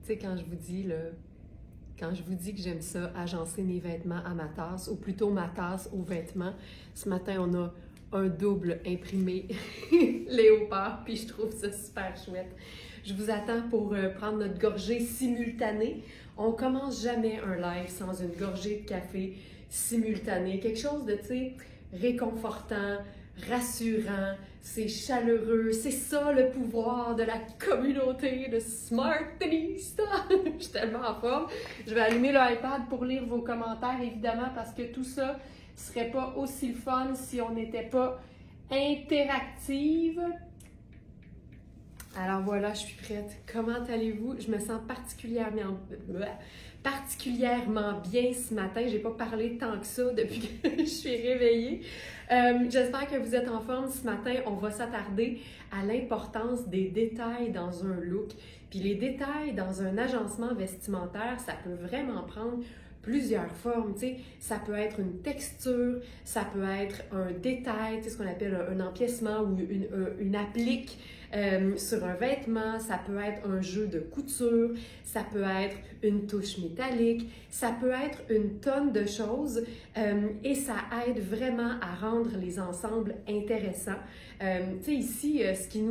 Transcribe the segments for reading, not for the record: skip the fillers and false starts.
Tu sais, quand je vous dis, là, quand je vous dis que j'aime ça, agencer mes vêtements à ma tasse, ou plutôt ma tasse aux vêtements, ce matin, on a un double imprimé léopard, puis je trouve ça super chouette. Je vous attends pour prendre notre gorgée simultanée. On commence jamais un live sans une gorgée de café simultanée. Quelque chose de, tu sais, réconfortant, rassurant, c'est chaleureux. C'est ça le pouvoir de la communauté de Smartenista. Je suis tellement en forme. Je vais allumer le iPad pour lire vos commentaires, évidemment, parce que tout ça serait pas aussi le fun si on n'était pas interactive. Alors voilà, je suis prête. Comment allez-vous? Je me sens particulièrement bien ce matin. J'ai pas parlé tant que ça depuis que je suis réveillée. J'espère que vous êtes en forme. Ce matin, on va s'attarder à l'importance des détails dans un look. Puis les détails dans un agencement vestimentaire, ça peut vraiment prendre plusieurs formes, tu sais, ça peut être une texture, ça peut être un détail, tu sais, ce qu'on appelle un empiècement ou une applique sur un vêtement, ça peut être un jeu de couture, ça peut être une touche métallique, ça peut être une tonne de choses et ça aide vraiment à rendre les ensembles intéressants. Tu sais, ici, ce qui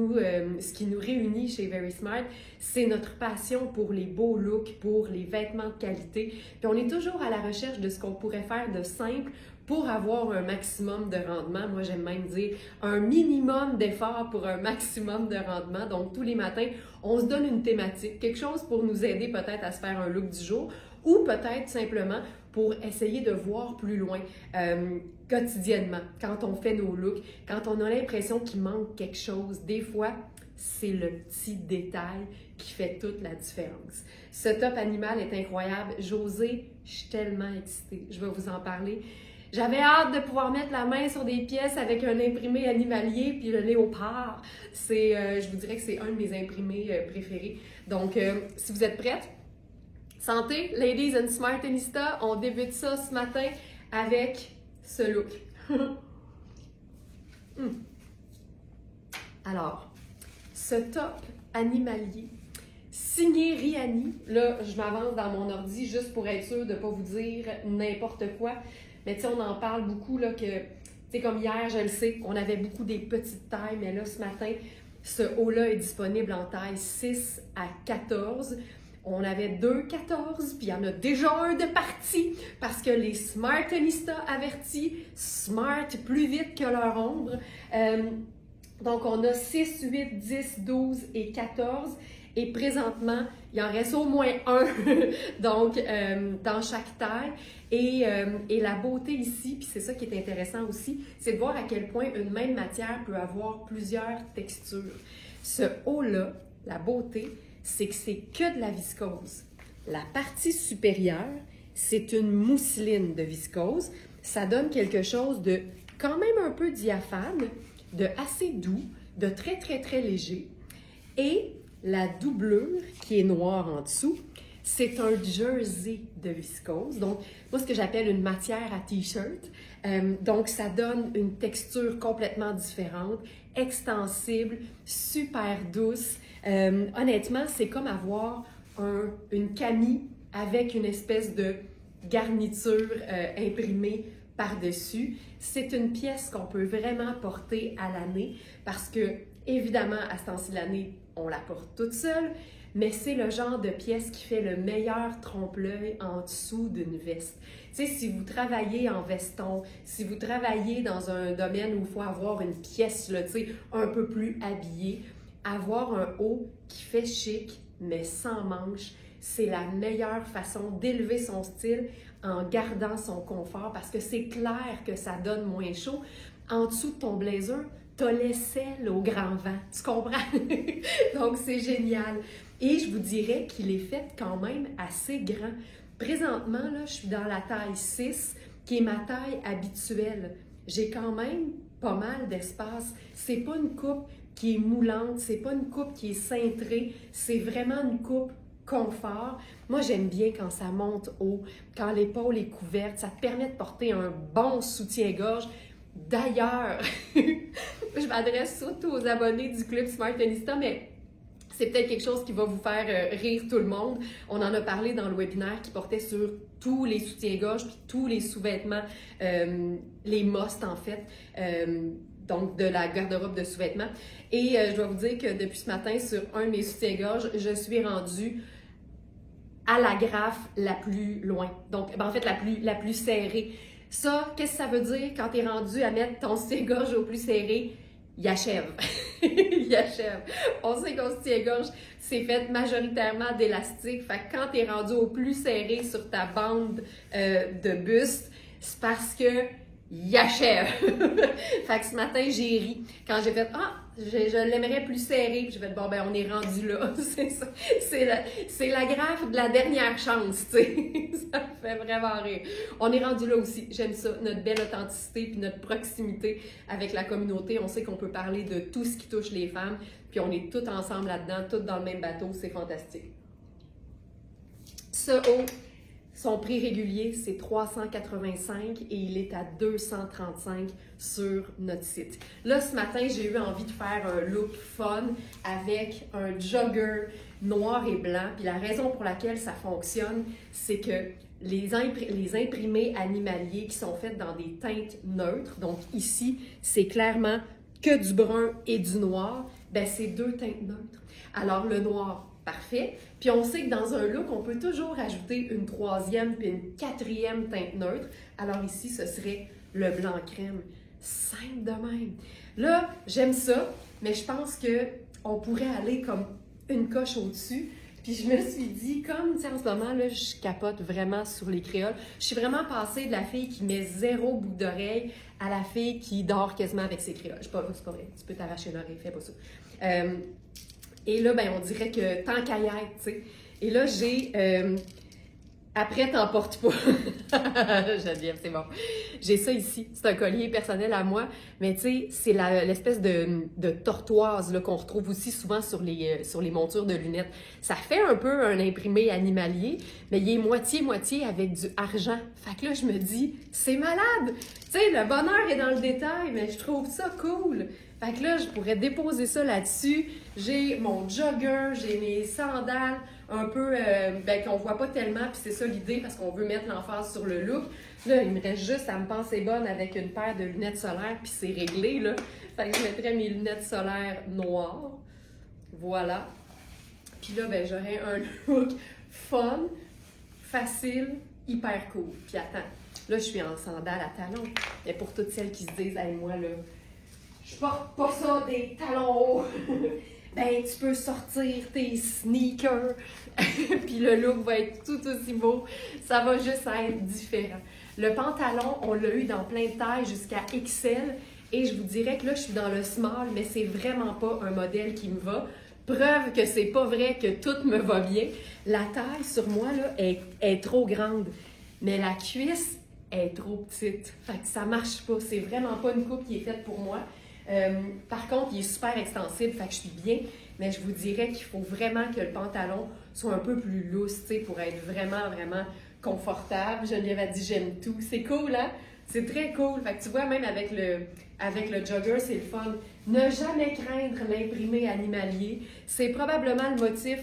nous réunit chez Very Smart, c'est notre passion pour les beaux looks, pour les vêtements de qualité. Puis on est toujours à la recherche de ce qu'on pourrait faire de simple pour avoir un maximum de rendement. Moi, j'aime même dire un minimum d'effort pour un maximum de rendement. Donc, tous les matins, on se donne une thématique, quelque chose pour nous aider peut-être à se faire un look du jour ou peut-être simplement pour essayer de voir plus loin quotidiennement quand on fait nos looks, quand on a l'impression qu'il manque quelque chose. Des fois, c'est le petit détail qui fait toute la différence. Ce top animal est incroyable. Josée, je suis tellement excitée. Je vais vous en parler. J'avais hâte de pouvoir mettre la main sur des pièces avec un imprimé animalier, puis le léopard. Je vous dirais que c'est un de mes imprimés préférés. Donc, si vous êtes prêtes, santé, ladies and smartenista, on débute ça ce matin avec ce look. Alors, ce top animalier, signé Rihanni. Là, je m'avance dans mon ordi juste pour être sûre de ne pas vous dire n'importe quoi. Mais tu sais, on en parle beaucoup, là, que, tu sais, comme hier, je le sais, on avait beaucoup des petites tailles, mais là, ce matin, ce haut-là est disponible en taille 6 à 14. On avait 2,14, puis il y en a déjà un de parti, parce que les Smartenistas avertis, smart plus vite que leur ombre. Donc, on a 6, 8, 10, 12 et 14. Et présentement, il en reste au moins un donc, dans chaque taille. Et la beauté ici, puis c'est ça qui est intéressant aussi, c'est de voir à quel point une même matière peut avoir plusieurs textures. Ce haut-là, la beauté, c'est que c'est que de la viscose. La partie supérieure, c'est une mousseline de viscose. Ça donne quelque chose de quand même un peu diaphane, de assez doux, de très, très, très léger. Et la doublure, qui est noire en dessous, c'est un jersey de viscose. Donc, moi, ce que j'appelle une matière à t-shirt. Donc, ça donne une texture complètement différente, extensible, super douce. Honnêtement, c'est comme avoir une camie avec une espèce de garniture imprimée par-dessus. C'est une pièce qu'on peut vraiment porter à l'année parce que, évidemment, à ce temps-ci de l'année, on la porte toute seule, mais c'est le genre de pièce qui fait le meilleur trompe-l'œil en dessous d'une veste. Tu sais, si vous travaillez en veston, si vous travaillez dans un domaine où il faut avoir une pièce, là, tu sais, un peu plus habillée, avoir un haut qui fait chic, mais sans manches, c'est la meilleure façon d'élever son style en gardant son confort parce que c'est clair que ça donne moins chaud. En dessous de ton blazer, t'as l'aisselle au grand vent, tu comprends? Donc, c'est génial. Et je vous dirais qu'il est fait quand même assez grand. Présentement, là, je suis dans la taille 6, qui est ma taille habituelle. J'ai quand même pas mal d'espace. C'est pas une coupe qui est moulante, c'est pas une coupe qui est cintrée, c'est vraiment une coupe confort. Moi, j'aime bien quand ça monte haut, quand l'épaule est couverte, ça te permet de porter un bon soutien-gorge. D'ailleurs, je m'adresse surtout aux abonnés du Club Smartenista, mais C'est peut-être quelque chose qui va vous faire rire tout le monde. On en a parlé dans le webinaire qui portait sur tous les soutiens-gorge puis tous les sous-vêtements, les musts en fait, donc de la garde-robe de sous-vêtements. Et je dois vous dire que depuis ce matin, sur un de mes soutiens-gorge, je suis rendue à la graffe la plus loin. Donc, en fait, la plus serrée. Ça, qu'est-ce que ça veut dire quand tu es rendu à mettre ton soutien-gorge au plus serré? Il achève. Il achève. On sait qu'on soutien-gorge, c'est fait majoritairement d'élastique. Fait que quand tu es rendu au plus serré sur ta bande de buste, c'est parce que il achève. Fait que ce matin, j'ai ri. Quand j'ai fait « Ah, je l'aimerais plus serré », puis j'ai fait « Bon, ben on est rendu là. » C'est ça. C'est la graffe de la dernière chance, tu sais. Ça me fait vraiment rire. On est rendu là aussi. J'aime ça. Notre belle authenticité puis notre proximité avec la communauté. On sait qu'on peut parler de tout ce qui touche les femmes, puis on est tous ensemble là-dedans, tous dans le même bateau. C'est fantastique. Ce haut, son prix régulier, c'est 385 et il est à 235 sur notre site. Là, ce matin, j'ai eu envie de faire un look fun avec un jogger noir et blanc. Puis la raison pour laquelle ça fonctionne, c'est que les imprimés animaliers qui sont faits dans des teintes neutres, donc ici, c'est clairement que du brun et du noir, ben c'est deux teintes neutres. Alors le noir, parfait. Puis on sait que dans un look, on peut toujours ajouter une troisième puis une quatrième teinte neutre. Alors ici, ce serait le blanc crème. Simple de même. Là, j'aime ça, mais je pense qu'on pourrait aller comme une coche au-dessus. Puis je me suis dit, comme en ce moment, là, je capote vraiment sur les créoles. Je suis vraiment passée de la fille qui met 0 boucle d'oreille à la fille qui dort quasiment avec ses créoles. C'est pas vrai, tu peux t'arracher l'oreille, fais pas ça. Et là, ben, on dirait que tant qu'à y être, tu sais. Et là, j'ai... après, t'en portes pas. Geneviève, c'est bon. J'ai ça ici. C'est un collier personnel à moi. Mais tu sais, c'est l'espèce de tortoise là, qu'on retrouve aussi souvent sur les montures de lunettes. Ça fait un peu un imprimé animalier, mais il est moitié-moitié avec du argent. Fait que là, je me dis, c'est malade! Tu sais, le bonheur est dans le détail, mais je trouve ça cool. Fait que là, je pourrais déposer ça là-dessus. J'ai mon jogger, j'ai mes sandales, un peu, qu'on voit pas tellement, puis c'est ça l'idée, parce qu'on veut mettre l'emphase sur le look. Là, il me reste juste à me penser bonne avec une paire de lunettes solaires, puis c'est réglé, là. Fait que je mettrais mes lunettes solaires noires. Voilà. Puis là, ben, j'aurais un look fun, facile, hyper cool. Puis attends, là, je suis en sandales à talons. Mais pour toutes celles qui se disent, hey, moi, là, je porte pas ça des talons hauts. Ben, tu peux sortir tes sneakers, puis le look va être tout aussi beau. Ça va juste être différent. Le pantalon, on l'a eu dans plein de tailles jusqu'à XL, et je vous dirais que là, je suis dans le small, mais c'est vraiment pas un modèle qui me va. Preuve que c'est pas vrai que tout me va bien. La taille sur moi, là, est trop grande, mais la cuisse est trop petite. Fait que ça marche pas. C'est vraiment pas une coupe qui est faite pour moi. Par contre, il est super extensible, fait que je suis bien, mais je vous dirais qu'il faut vraiment que le pantalon soit un peu plus loose, tu sais, pour être vraiment, vraiment confortable. Geneviève a dit j'aime tout. C'est cool, hein? C'est très cool. Fait que tu vois, même avec le jogger, c'est le fun. Ne jamais craindre l'imprimé animalier. C'est probablement le motif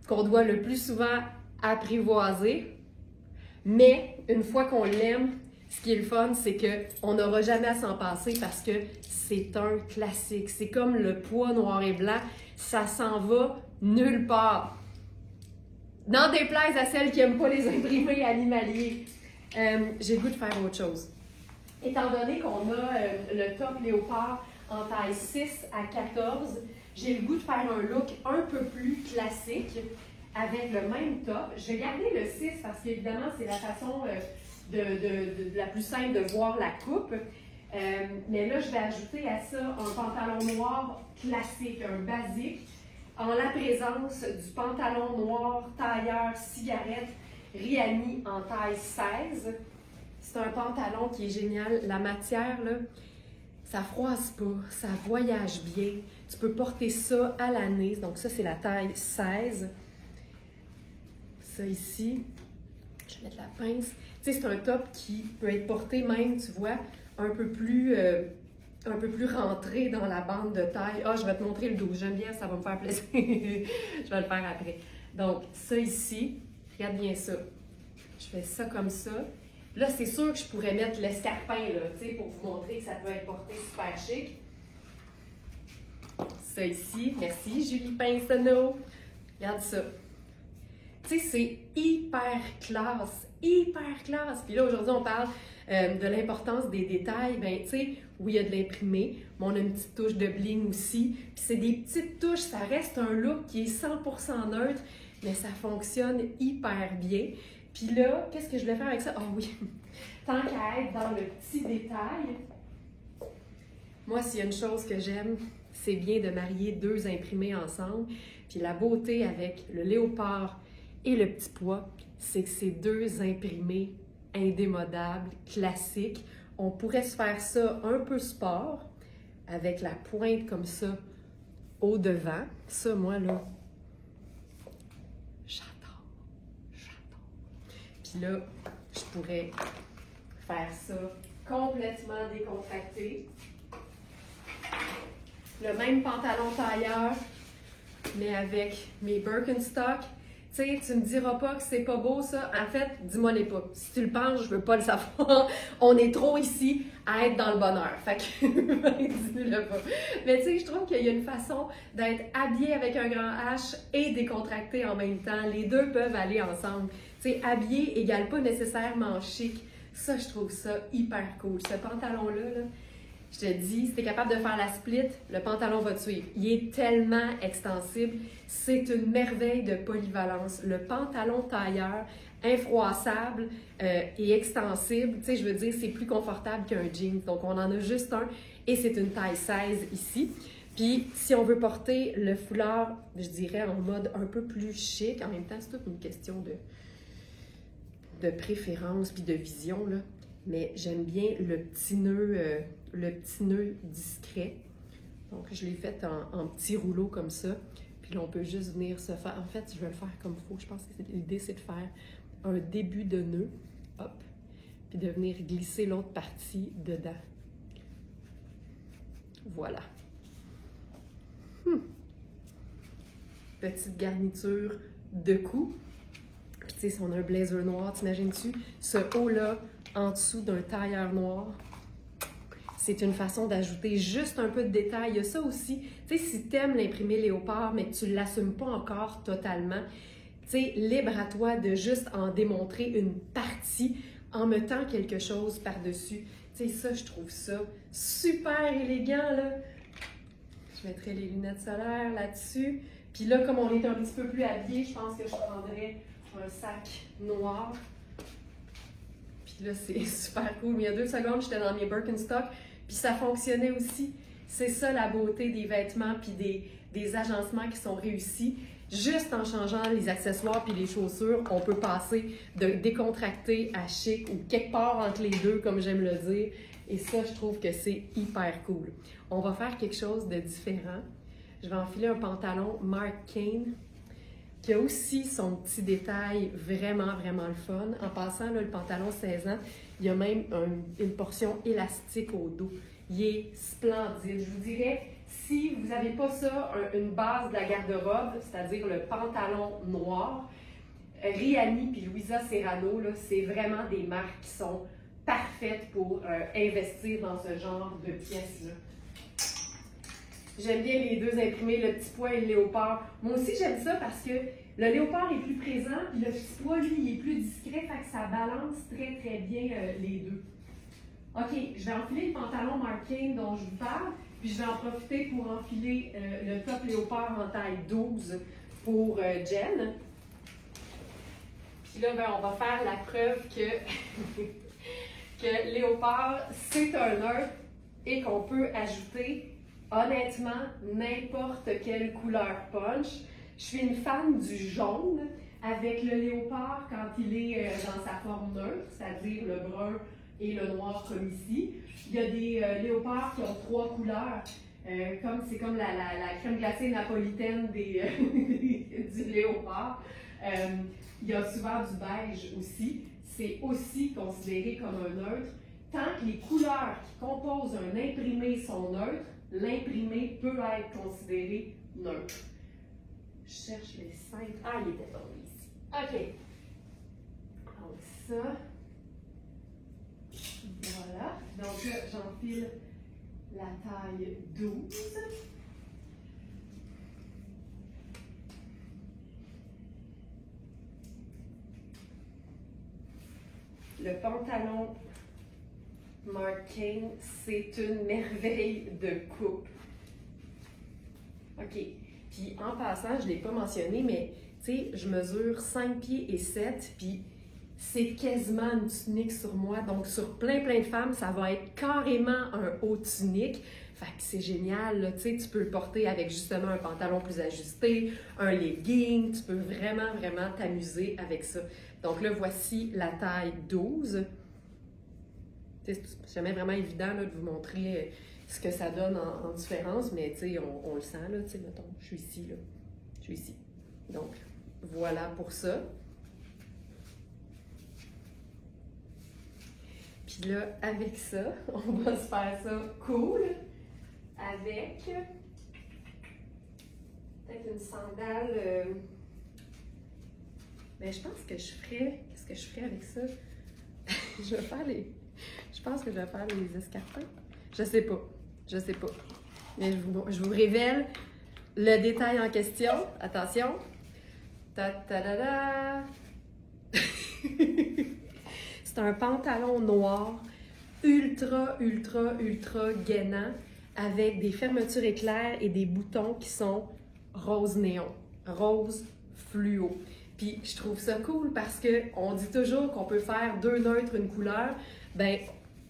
qu'on doit le plus souvent apprivoiser, mais une fois qu'on l'aime, ce qui est le fun, c'est qu'on n'aura jamais à s'en passer parce que c'est un classique. C'est comme le poids noir et blanc, ça s'en va nulle part. N'en déplaise à celles qui n'aiment pas les imprimés animaliers. J'ai le goût de faire autre chose. Étant donné qu'on a le top léopard en taille 6 à 14, j'ai le goût de faire un look un peu plus classique avec le même top. Je vais garder le 6 parce qu'évidemment, c'est la façon de la plus simple de voir la coupe. Mais là, je vais ajouter à ça un pantalon noir classique, un basique, en la présence du pantalon noir tailleur cigarette Rihanni en taille 16. C'est un pantalon qui est génial. La matière, là, ça froisse pas, ça voyage bien. Tu peux porter ça à l'année. Donc ça, c'est la taille 16. Ça ici, je vais mettre la pince. Tu sais, c'est un top qui peut être porté même, tu vois, un peu plus un peu plus rentré dans la bande de taille. Ah, je vais te montrer le dos. J'aime bien, ça va me faire plaisir. Je vais le faire après. Donc, ça ici, regarde bien ça. Je fais ça comme ça. Là, c'est sûr que je pourrais mettre l'escarpin, là, tu sais, pour vous montrer que ça peut être porté super chic. Ça ici. Merci, Julie Pinsonneau. Regarde ça. Tu sais, c'est hyper classe. Hyper classe. Puis là, aujourd'hui, on parle de l'importance des détails. Ben, tu sais, oui, il y a de l'imprimé, mais on a une petite touche de bling aussi. Puis c'est des petites touches, ça reste un look qui est 100% neutre, mais ça fonctionne hyper bien. Puis là, qu'est-ce que je voulais faire avec ça? Ah oui, tant qu'à être dans le petit détail, moi, s'il y a une chose que j'aime, c'est bien de marier deux imprimés ensemble. Puis la beauté avec le léopard et le petit pois, c'est que c'est deux imprimés indémodables, classiques. On pourrait se faire ça un peu sport, avec la pointe comme ça au devant. Ça, moi, là, j'adore. Puis là, je pourrais faire ça complètement décontracté. Le même pantalon tailleur, mais avec mes Birkenstock. Tu sais, tu me diras pas que c'est pas beau, ça. En fait, dis-moi les pas. Si tu le penses, je veux pas le savoir. On est trop ici à être dans le bonheur. Fait que, dis-le pas. Mais tu sais, je trouve qu'il y a une façon d'être habillé avec un grand H et décontracté en même temps. Les deux peuvent aller ensemble. Tu sais, habillé égale pas nécessairement chic. Ça, je trouve ça hyper cool. Ce pantalon-là, là, je te dis, si tu es capable de faire la split, le pantalon va te suivre. Il est tellement extensible. C'est une merveille de polyvalence. Le pantalon tailleur, infroissable et extensible, tu sais, je veux dire, c'est plus confortable qu'un jean. Donc, on en a juste un et c'est une taille 16 ici. Puis, si on veut porter le foulard, je dirais en mode un peu plus chic, en même temps, c'est toute une question de préférence puis de vision, là. Mais j'aime bien le petit nœud discret. Donc, je l'ai fait en petits rouleaux comme ça. Puis là, on peut juste venir se faire... En fait, je vais le faire comme il faut. Je pense que l'idée, c'est de faire un début de nœud. Hop. Puis de venir glisser l'autre partie dedans. Voilà. Petite garniture de cou. Puis tu sais, si on a un blazer noir, t'imagines-tu? Ce haut-là, en dessous d'un tailleur noir, c'est une façon d'ajouter juste un peu de détail. Il y a ça aussi, tu sais, si tu aimes l'imprimer léopard, mais que tu ne l'assumes pas encore totalement, tu sais, libre à toi de juste en démontrer une partie en mettant quelque chose par-dessus. Tu sais, ça, je trouve ça super élégant, là. Je mettrai les lunettes solaires là-dessus. Puis là, comme on est un petit peu plus habillé, je pense que je prendrais un sac noir. Puis là, c'est super cool. Mais il y a 2 secondes, j'étais dans mes Birkenstock, puis ça fonctionnait aussi. C'est ça la beauté des vêtements, puis des agencements qui sont réussis. Juste en changeant les accessoires puis les chaussures, on peut passer de décontracté à chic ou quelque part entre les deux, comme j'aime le dire. Et ça, je trouve que c'est hyper cool. On va faire quelque chose de différent. Je vais enfiler un pantalon Marc Cain, qui a aussi son petit détail vraiment, vraiment le fun. En passant, là, le pantalon 16 ans, il y a même une portion élastique au dos. Il est splendide. Je vous dirais, si vous n'avez pas ça, une base de la garde-robe, c'est-à-dire le pantalon noir, Rihanni puis Louisa Serrano, là, c'est vraiment des marques qui sont parfaites pour investir dans ce genre de pièces-là. J'aime bien les deux imprimés, le petit pois et le léopard. Moi aussi, j'aime ça parce que le léopard est plus présent, puis le petit pois, lui, il est plus discret, fait que ça balance très, très bien les deux. OK, je vais enfiler le pantalon Marc Cain dont je vous parle, puis je vais en profiter pour enfiler le top léopard en taille 12 pour Jen. Puis là, ben, on va faire la preuve que, que léopard, c'est un neutre et qu'on peut ajouter honnêtement n'importe quelle couleur punch. Je suis une fan du jaune avec le léopard quand il est dans sa forme neutre, c'est-à-dire le brun et le noir comme ici. Il y a des léopards qui ont 3 couleurs, c'est comme la crème glacée napolitaine du léopard. Il y a souvent du beige aussi. C'est aussi considéré comme un neutre. tant que les couleurs qui composent un imprimé sont neutres, l'imprimé peut être considéré neutre. Je cherche les cintres. Ah, il était bon ici. OK. Donc ça. Voilà. Donc là, j'enfile la taille 12. Le pantalon Marc Cain, c'est une merveille de coupe. OK. Puis en passant, je ne l'ai pas mentionné, mais tu sais, je mesure 5 pieds et 7, puis c'est quasiment une tunique sur moi. Donc sur plein de femmes, ça va être carrément un haut tunique. Fait que c'est génial, là, tu sais, tu peux le porter avec justement un pantalon plus ajusté, un legging, tu peux vraiment t'amuser avec ça. Donc là, voici la taille 12. C'est jamais vraiment évident là, de vous montrer ce que ça donne en différence, mais on le sent, là, mettons, je suis ici, là. Je suis ici. Donc, voilà pour ça. Puis là, avec ça, on va se faire ça cool, avec peut-être une sandale. Mais je pense que je ferais, qu'est-ce que je ferais avec ça? Je pense que je vais faire les escarpins. Je sais pas. Mais je vous révèle le détail en question. Attention. Ta-ta-da-da! C'est un pantalon noir ultra gainant avec des fermetures éclairs et des boutons qui sont rose néon, rose fluo. Puis je trouve ça cool parce qu'on dit toujours qu'on peut faire deux neutres, une couleur. Ben,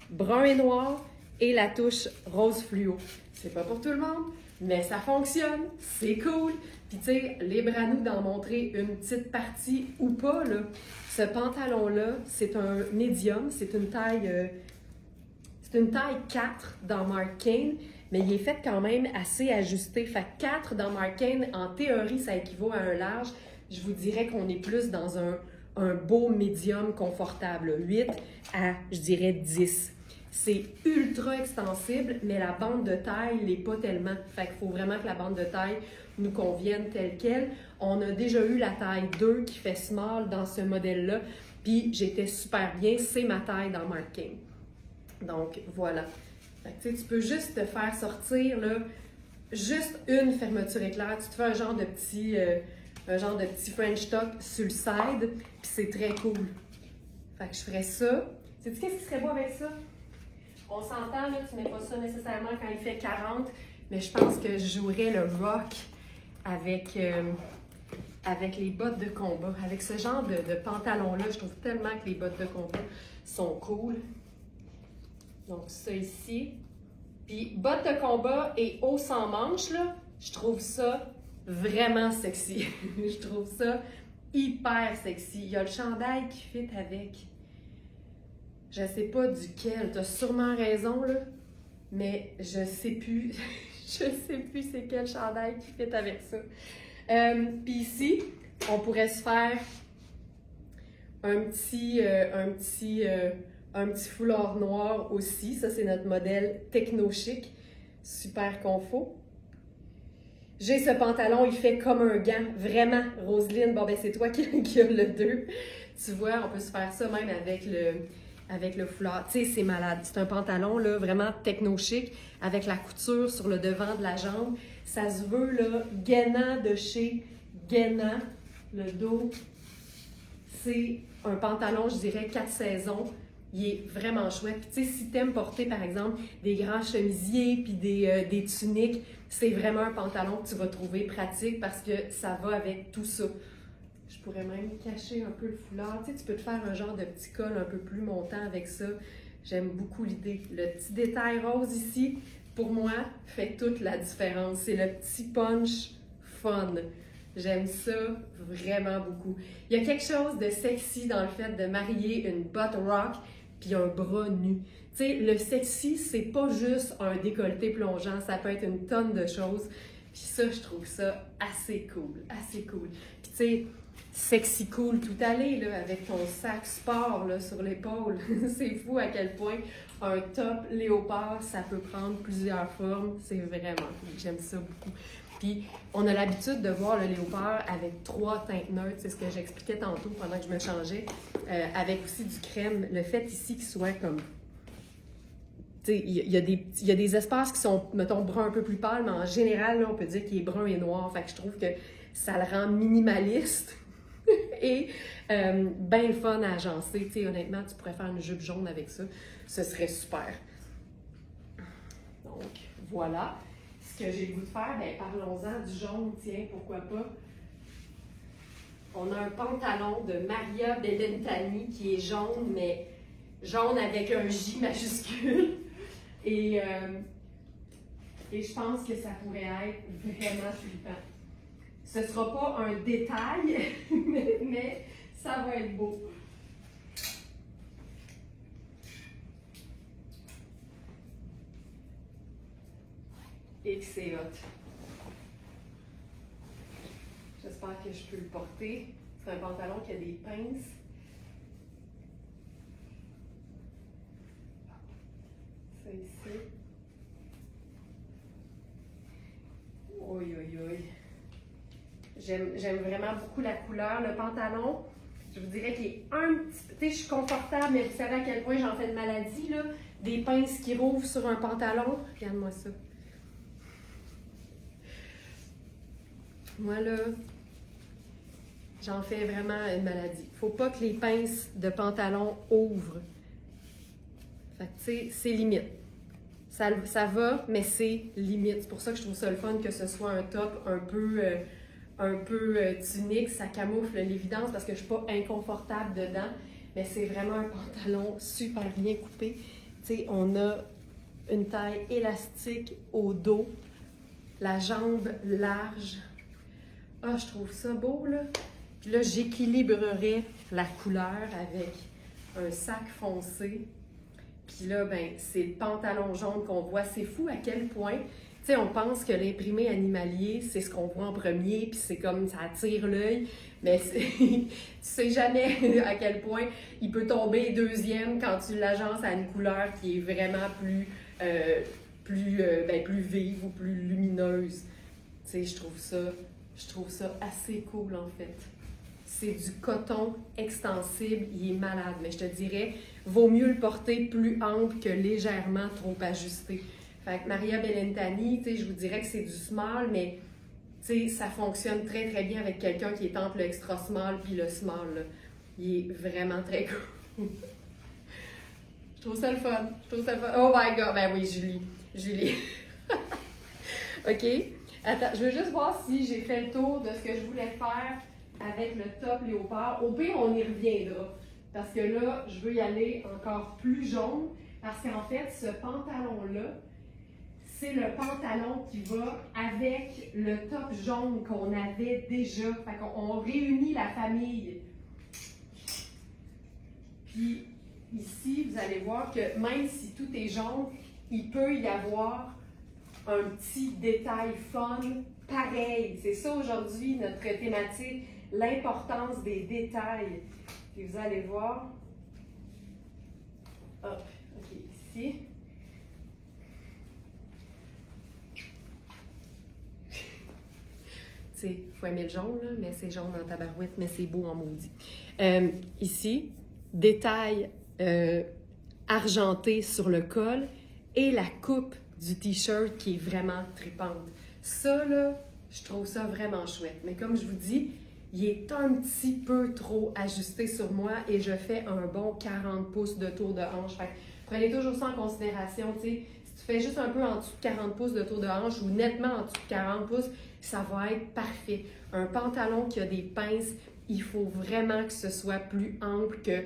brun et noir et la touche rose fluo. C'est pas pour tout le monde, mais ça fonctionne, c'est cool. Puis tu sais, libre à nous d'en montrer une petite partie ou pas, là. Ce pantalon-là, c'est un médium, c'est une taille 4 dans Marc Cain, mais il est fait quand même assez ajusté. Fait que 4 dans Marc Cain, en théorie, ça équivaut à un large. Je vous dirais qu'on est plus dans un beau médium confortable, 8 à, je dirais, 10. C'est ultra extensible, mais la bande de taille l'est pas tellement. Fait qu'il faut vraiment que la bande de taille nous convienne telle qu'elle. On a déjà eu la taille 2 qui fait small dans ce modèle-là, puis j'étais super bien. C'est ma taille dans Marc Cain. Donc, voilà. Fait que, tu peux juste te faire sortir, là, juste une fermeture éclair. Tu te fais un genre de petit French tuck sur le side, puis c'est très cool. Fait que je ferais ça. Sais-tu qu'est-ce qui serait beau avec ça? On s'entend, là, tu mets pas ça nécessairement quand il fait 40, mais je pense que je jouerais le rock avec les bottes de combat. Avec ce genre de pantalon-là, je trouve tellement que les bottes de combat sont cool. Donc ça ici. Puis bottes de combat et haut sans manches, là, je trouve ça vraiment sexy. Je trouve ça hyper sexy. Il y a le chandail qui fit avec. Je sais pas duquel. Tu as sûrement raison, là. Mais je sais plus. Je sais plus c'est quel chandail qui fit avec ça. Puis ici, on pourrait se faire un petit foulard noir aussi. Ça, c'est notre modèle techno-chic. Super confort. J'ai ce pantalon, il fait comme un gant. Vraiment, Roselyne, bon ben c'est toi qui as le 2. Tu vois, on peut se faire ça même avec le foulard. Tu sais, c'est malade. C'est un pantalon, là, vraiment techno-chic, avec la couture sur le devant de la jambe. Ça se veut, là, gainant de chez Gainant. Le dos, c'est un pantalon, je dirais, 4 saisons. Il est vraiment chouette. Puis, tu sais, si tu aimes porter, par exemple, des grands chemisiers puis des tuniques, c'est vraiment un pantalon que tu vas trouver pratique parce que ça va avec tout ça. Je pourrais même cacher un peu le foulard. Tu sais, tu peux te faire un genre de petit col un peu plus montant avec ça. J'aime beaucoup l'idée. Le petit détail rose ici, pour moi, fait toute la différence. C'est le petit punch fun. J'aime ça vraiment beaucoup. Il y a quelque chose de sexy dans le fait de marier une butt rock puis un bras nu. Tu sais, le sexy, c'est pas juste un décolleté plongeant, ça peut être une tonne de choses. Puis ça, je trouve ça assez cool, assez cool. Puis tu sais, sexy cool tout allé, là, avec ton sac sport là, sur l'épaule. C'est fou à quel point un top léopard, ça peut prendre plusieurs formes. C'est vraiment cool. J'aime ça beaucoup. Puis, on a l'habitude de voir le léopard avec 3 teintes neutres. C'est ce que j'expliquais tantôt pendant que je me changeais. Avec aussi du crème. Le fait ici qu'il soit comme... Tu sais, il y a des espaces qui sont, mettons, bruns un peu plus pâles, mais en général, là, on peut dire qu'il est brun et noir. Fait que je trouve que ça le rend minimaliste et bien le fun à agencer. Tu sais, honnêtement, tu pourrais faire une jupe jaune avec ça. Ce serait super. Donc, voilà. Ce que j'ai le goût de faire, bien, parlons-en du jaune, tiens, pourquoi pas. On a un pantalon de Maria Bellentani qui est jaune, mais jaune avec un J majuscule. Et je pense que ça pourrait être vraiment flippant. Ce ne sera pas un détail, mais ça va être beau. Et que c'est hot. J'espère que je peux le porter. C'est un pantalon qui a des pinces. Ça ici. Oui, oui, oui. J'aime vraiment beaucoup la couleur. Le pantalon, je vous dirais qu'il est un petit peu... Tu sais, je suis confortable, mais vous savez à quel point j'en fais de maladie, là. Des pinces qui rouvrent sur un pantalon. Regarde-moi ça. Moi, là, j'en fais vraiment une maladie. Faut pas que les pinces de pantalon ouvrent. Fait que, tu sais, c'est limite. Ça va, mais c'est limite. C'est pour ça que je trouve ça le fun que ce soit un top un peu tunique. Ça camoufle l'évidence parce que je suis pas inconfortable dedans. Mais c'est vraiment un pantalon super bien coupé. Tu sais, on a une taille élastique au dos, la jambe large. Ah, je trouve ça beau, là. Puis là, j'équilibrerais la couleur avec un sac foncé. Puis là, ben, c'est le pantalon jaune qu'on voit. C'est fou à quel point, tu sais, on pense que l'imprimé animalier, c'est ce qu'on voit en premier, puis c'est comme, ça attire l'œil. Mais tu sais jamais à quel point il peut tomber deuxième quand tu l'agences à une couleur qui est vraiment plus vive ou plus lumineuse. Tu sais, je trouve ça assez cool, en fait. C'est du coton extensible, il est malade, mais je te dirais, vaut mieux le porter plus ample que légèrement trop ajusté. Fait que Maria Bellentani, tu sais, je vous dirais que c'est du small, mais tu sais, ça fonctionne très très bien avec quelqu'un qui est entre le extra small puis le small, là. Il est vraiment très cool. Je trouve ça le fun. Oh my God, ben oui, Julie. OK? Attends, je veux juste voir si j'ai fait le tour de ce que je voulais faire avec le top léopard. Au pire, on y reviendra. Parce que là, je veux y aller encore plus jaune. Parce qu'en fait, ce pantalon-là, c'est le pantalon qui va avec le top jaune qu'on avait déjà. Fait qu'on réunit la famille. Puis ici, vous allez voir que même si tout est jaune, il peut y avoir un petit détail fun pareil. C'est ça aujourd'hui notre thématique, l'importance des détails. Et vous allez voir. Hop, OK, ici. Tu sais, il faut aimer le jaune, là, mais c'est jaune en tabarouette, mais c'est beau en maudit. Ici, détail argenté sur le col et la coupe du t-shirt qui est vraiment tripante. Ça, là, je trouve ça vraiment chouette. Mais comme je vous dis, il est un petit peu trop ajusté sur moi et je fais un bon 40 pouces de tour de hanche. Fait que prenez toujours ça en considération. Tu sais, si tu fais juste un peu en dessous de 40 pouces de tour de hanche ou nettement en dessous de 40 pouces, ça va être parfait. Un pantalon qui a des pinces, il faut vraiment que ce soit plus ample que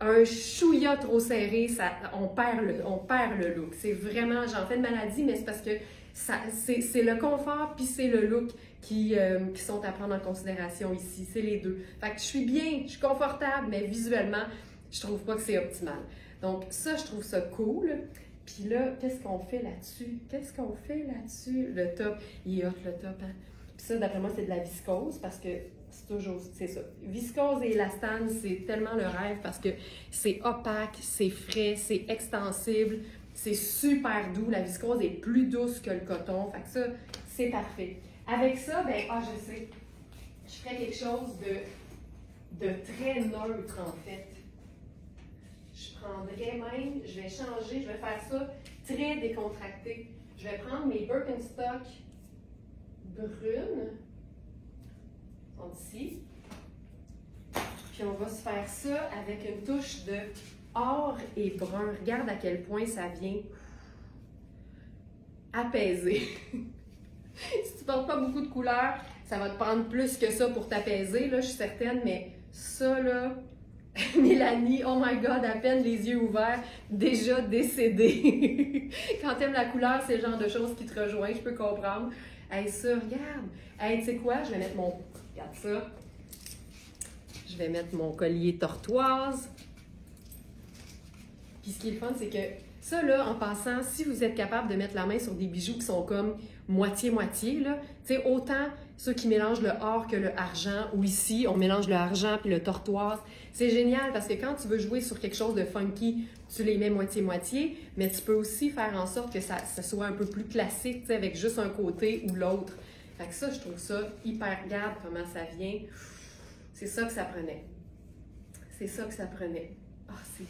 un chouïa trop serré, on perd le look. C'est vraiment, j'en fais de maladie, mais c'est parce que c'est le confort puis c'est le look qui sont à prendre en considération ici. C'est les deux. Fait que je suis bien, je suis confortable, mais visuellement, je trouve pas que c'est optimal. Donc ça, je trouve ça cool. Puis là, qu'est-ce qu'on fait là-dessus? Le top, il est hot, le top, hein? Puis ça, d'après moi, c'est de la viscose parce que c'est ça. Viscose et élastane, c'est tellement le rêve parce que c'est opaque, c'est frais, c'est extensible, c'est super doux. La viscose est plus douce que le coton. Fait que ça, c'est parfait. Avec ça, ben, je sais, je ferais quelque chose de très neutre en fait. Je prendrais même, je vais changer, je vais faire ça très décontracté. Je vais prendre mes Birkenstock brunes, sont ici, puis on va se faire ça avec une touche de or et brun. Regarde à quel point ça vient apaiser. Si tu portes pas beaucoup de couleurs, ça va te prendre plus que ça pour t'apaiser, là, je suis certaine, mais ça, là, Mélanie, oh my God, à peine les yeux ouverts, déjà décédée. Quand t'aimes la couleur, c'est le genre de choses qui te rejoignent, je peux comprendre. Hey, ça, regarde. Hey, tu sais quoi, je vais mettre mon... Regarde ça. Je vais mettre mon collier tortoise. Puis ce qui est le fun, c'est que ça, là, en passant, si vous êtes capable de mettre la main sur des bijoux qui sont comme moitié-moitié, là, tu sais, autant ceux qui mélangent le or que le argent, ou ici, on mélange le argent puis le tortoise, c'est génial parce que quand tu veux jouer sur quelque chose de funky, tu les mets moitié-moitié, mais tu peux aussi faire en sorte que ça soit un peu plus classique, tu sais, avec juste un côté ou l'autre. Fait que ça, je trouve ça hyper, regarde comment ça vient. C'est ça que ça prenait. C'est ça que ça prenait. Ah, c'est...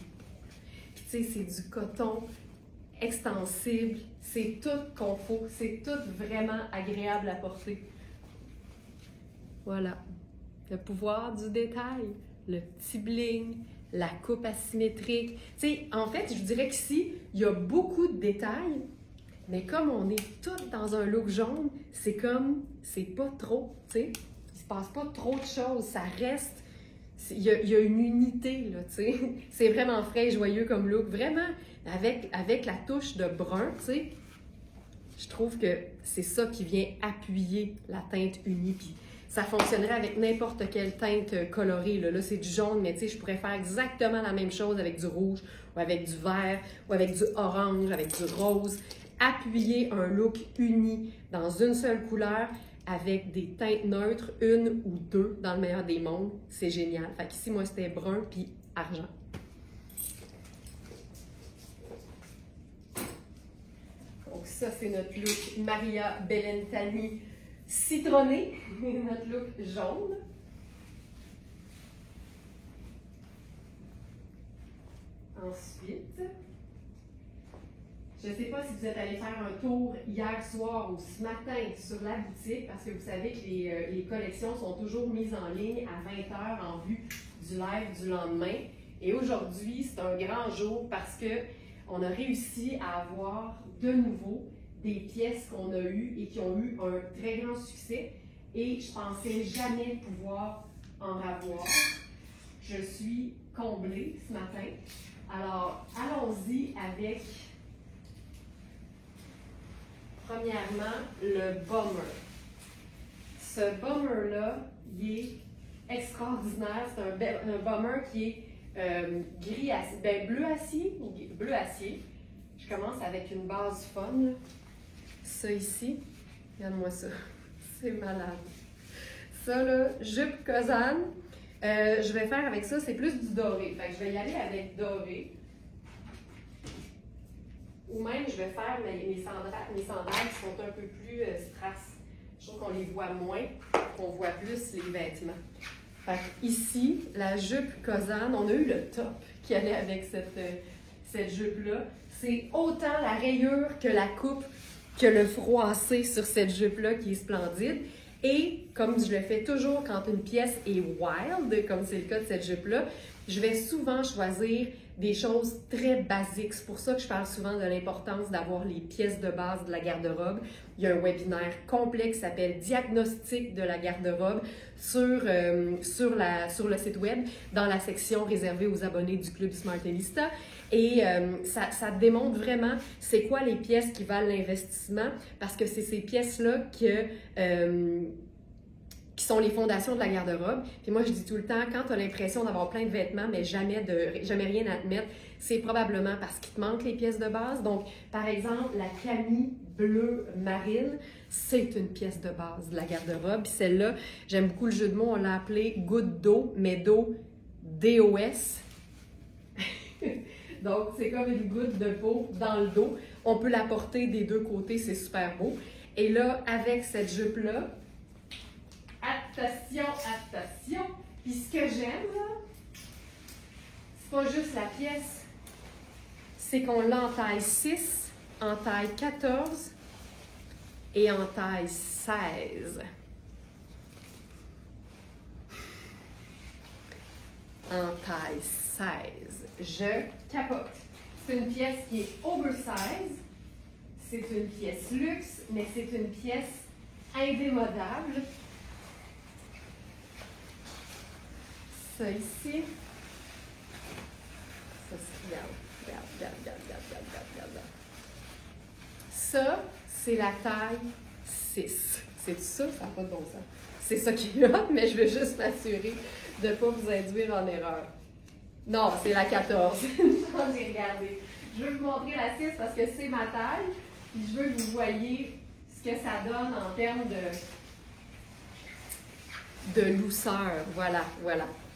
Puis tu sais, c'est du coton extensible, c'est tout qu'on faut, c'est tout vraiment agréable à porter. Voilà, le pouvoir du détail, le petit bling, la coupe asymétrique. Tu sais, en fait, je dirais qu'ici, il y a beaucoup de détails, mais comme on est toutes dans un look jaune, c'est comme, c'est pas trop, tu sais, il se passe pas trop de choses, ça reste, il y a une unité, là, tu sais, c'est vraiment frais et joyeux comme look, vraiment, avec la touche de brun, tu sais, je trouve que c'est ça qui vient appuyer la teinte unie, puis ça fonctionnerait avec n'importe quelle teinte colorée. Là, c'est du jaune, mais tu sais, je pourrais faire exactement la même chose avec du rouge, ou avec du vert, ou avec du orange, avec du rose. Appuyer un look uni dans une seule couleur avec des teintes neutres, une ou deux dans le meilleur des mondes, c'est génial. Fait qu'ici, moi, c'était brun puis argent. Donc ça, c'est notre look Maria Bellentani citronné, notre look jaune. Ensuite, je ne sais pas si vous êtes allé faire un tour hier soir ou ce matin sur la boutique, parce que vous savez que les collections sont toujours mises en ligne à 20h en vue du live du lendemain. Et aujourd'hui, c'est un grand jour parce qu'on a réussi à avoir de nouveau des pièces qu'on a eues et qui ont eu un très grand succès. Et je pensais jamais pouvoir en avoir. Je suis comblée ce matin. Alors, allons-y avec, premièrement, le bomber. Ce bomber-là, il est extraordinaire. C'est un bomber qui est gris acier, bleu acier ou bleu acier. Je commence avec une base fun, là. Ça ici, regarde-moi ça, c'est malade. Ça là, jupe Cosane, je vais faire avec ça, c'est plus du doré. Fait que je vais y aller avec doré. Ou même, je vais faire mes sandales qui sont un peu plus strass. Je trouve qu'on les voit moins, qu'on voit plus les vêtements. Fait que ici, la jupe Cosane, on a eu le top qui allait avec cette jupe-là. C'est autant la rayure que la coupe, que le froissé sur cette jupe-là qui est splendide. Et comme je le fais toujours quand une pièce est wild, comme c'est le cas de cette jupe-là, je vais souvent choisir des choses très basiques. C'est pour ça que je parle souvent de l'importance d'avoir les pièces de base de la garde-robe. Il y a un webinaire complet qui s'appelle « Diagnostic de la garde-robe » sur le site web, dans la section réservée aux abonnés du Club Smartellista. Et ça démontre vraiment c'est quoi les pièces qui valent l'investissement, parce que c'est ces pièces-là que qui sont les fondations de la garde-robe. Puis moi, je dis tout le temps, quand tu as l'impression d'avoir plein de vêtements, mais jamais rien à te mettre, c'est probablement parce qu'il te manque les pièces de base. Donc, par exemple, la camie bleue marine, c'est une pièce de base de la garde-robe. Puis celle-là, j'aime beaucoup le jeu de mots, on l'a appelée goutte d'eau, mais d'eau DOS. Donc, c'est comme une goutte de peau dans le dos. On peut la porter des deux côtés, c'est super beau. Et là, avec cette jupe-là, attention, attention! Puis ce que j'aime, là, c'est pas juste la pièce, c'est qu'on l'a en taille 6, en taille 14 et en taille 16. En taille 16. Je capote. C'est une pièce qui est oversize. C'est une pièce luxe, mais c'est une pièce indémodable. Ça ici. Ça, regarde. Ça, c'est la taille 6. C'est ça? Ça n'a pas de bon sens. C'est ça qui est hot, mais je veux juste m'assurer de ne pas vous induire en erreur. Non, c'est la 14. Non, j'ai regardé. Je veux vous montrer la 6 parce que c'est ma taille. Puis je veux que vous voyez ce que ça donne en termes de douceur. Voilà.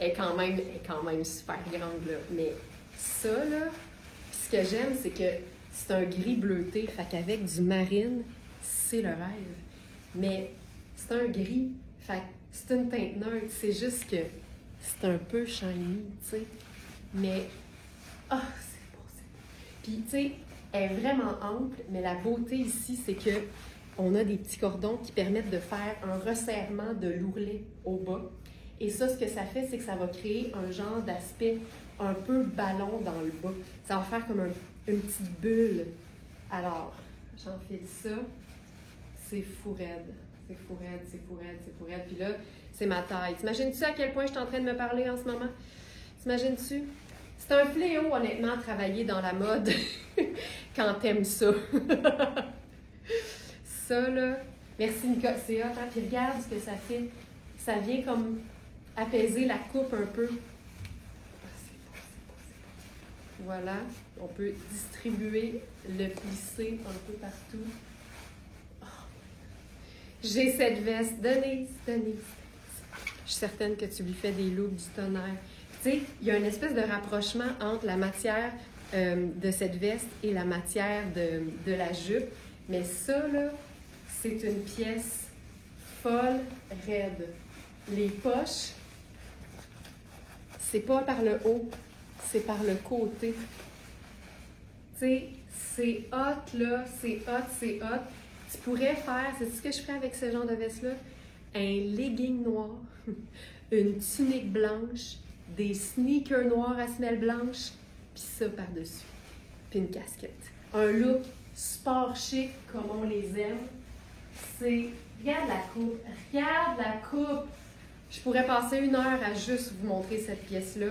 Elle est quand même super grande, là. Mais ça, là, ce que j'aime, c'est que c'est un gris bleuté. Fait qu'avec du marine, c'est le rêve. Mais c'est un gris. Fait que c'est une teinte neutre. C'est juste que c'est un peu shiny, tu sais. Mais, c'est beau. Puis, tu sais, elle est vraiment ample, mais la beauté ici, c'est que on a des petits cordons qui permettent de faire un resserrement de l'ourlet au bas. Et ça, ce que ça fait, c'est que ça va créer un genre d'aspect un peu ballon dans le bas. Ça va faire comme une petite bulle. Alors, j'enfile ça. C'est fou raide. C'est fou raide. Puis là, c'est ma taille. T'imagines-tu à quel point je suis en train de me parler en ce moment? T'imagines-tu? C'est un fléau, honnêtement, travailler dans la mode quand t'aimes ça. Ça, là, merci Nicole, c'est hot, hein? Puis regarde ce que ça fait. Ça vient comme apaiser la coupe un peu. C'est beau. Voilà, on peut distribuer le plissé un peu partout. Oh. J'ai cette veste. Denise. Je suis certaine que tu lui fais des looks du tonnerre. Tu sais, il y a une espèce de rapprochement entre la matière de cette veste et la matière de la jupe. Mais ça, là, c'est une pièce folle, raide. Les poches, c'est pas par le haut, c'est par le côté. Tu sais, c'est hot, là, c'est hot. Tu pourrais faire, c'est ce que je ferais avec ce genre de veste-là? Un legging noir, une tunique blanche, des sneakers noirs à semelles blanches, puis ça par-dessus. Puis une casquette. Un look sport chic comme on les aime. C'est... Regarde la coupe! Je pourrais passer 1 heure à juste vous montrer cette pièce-là,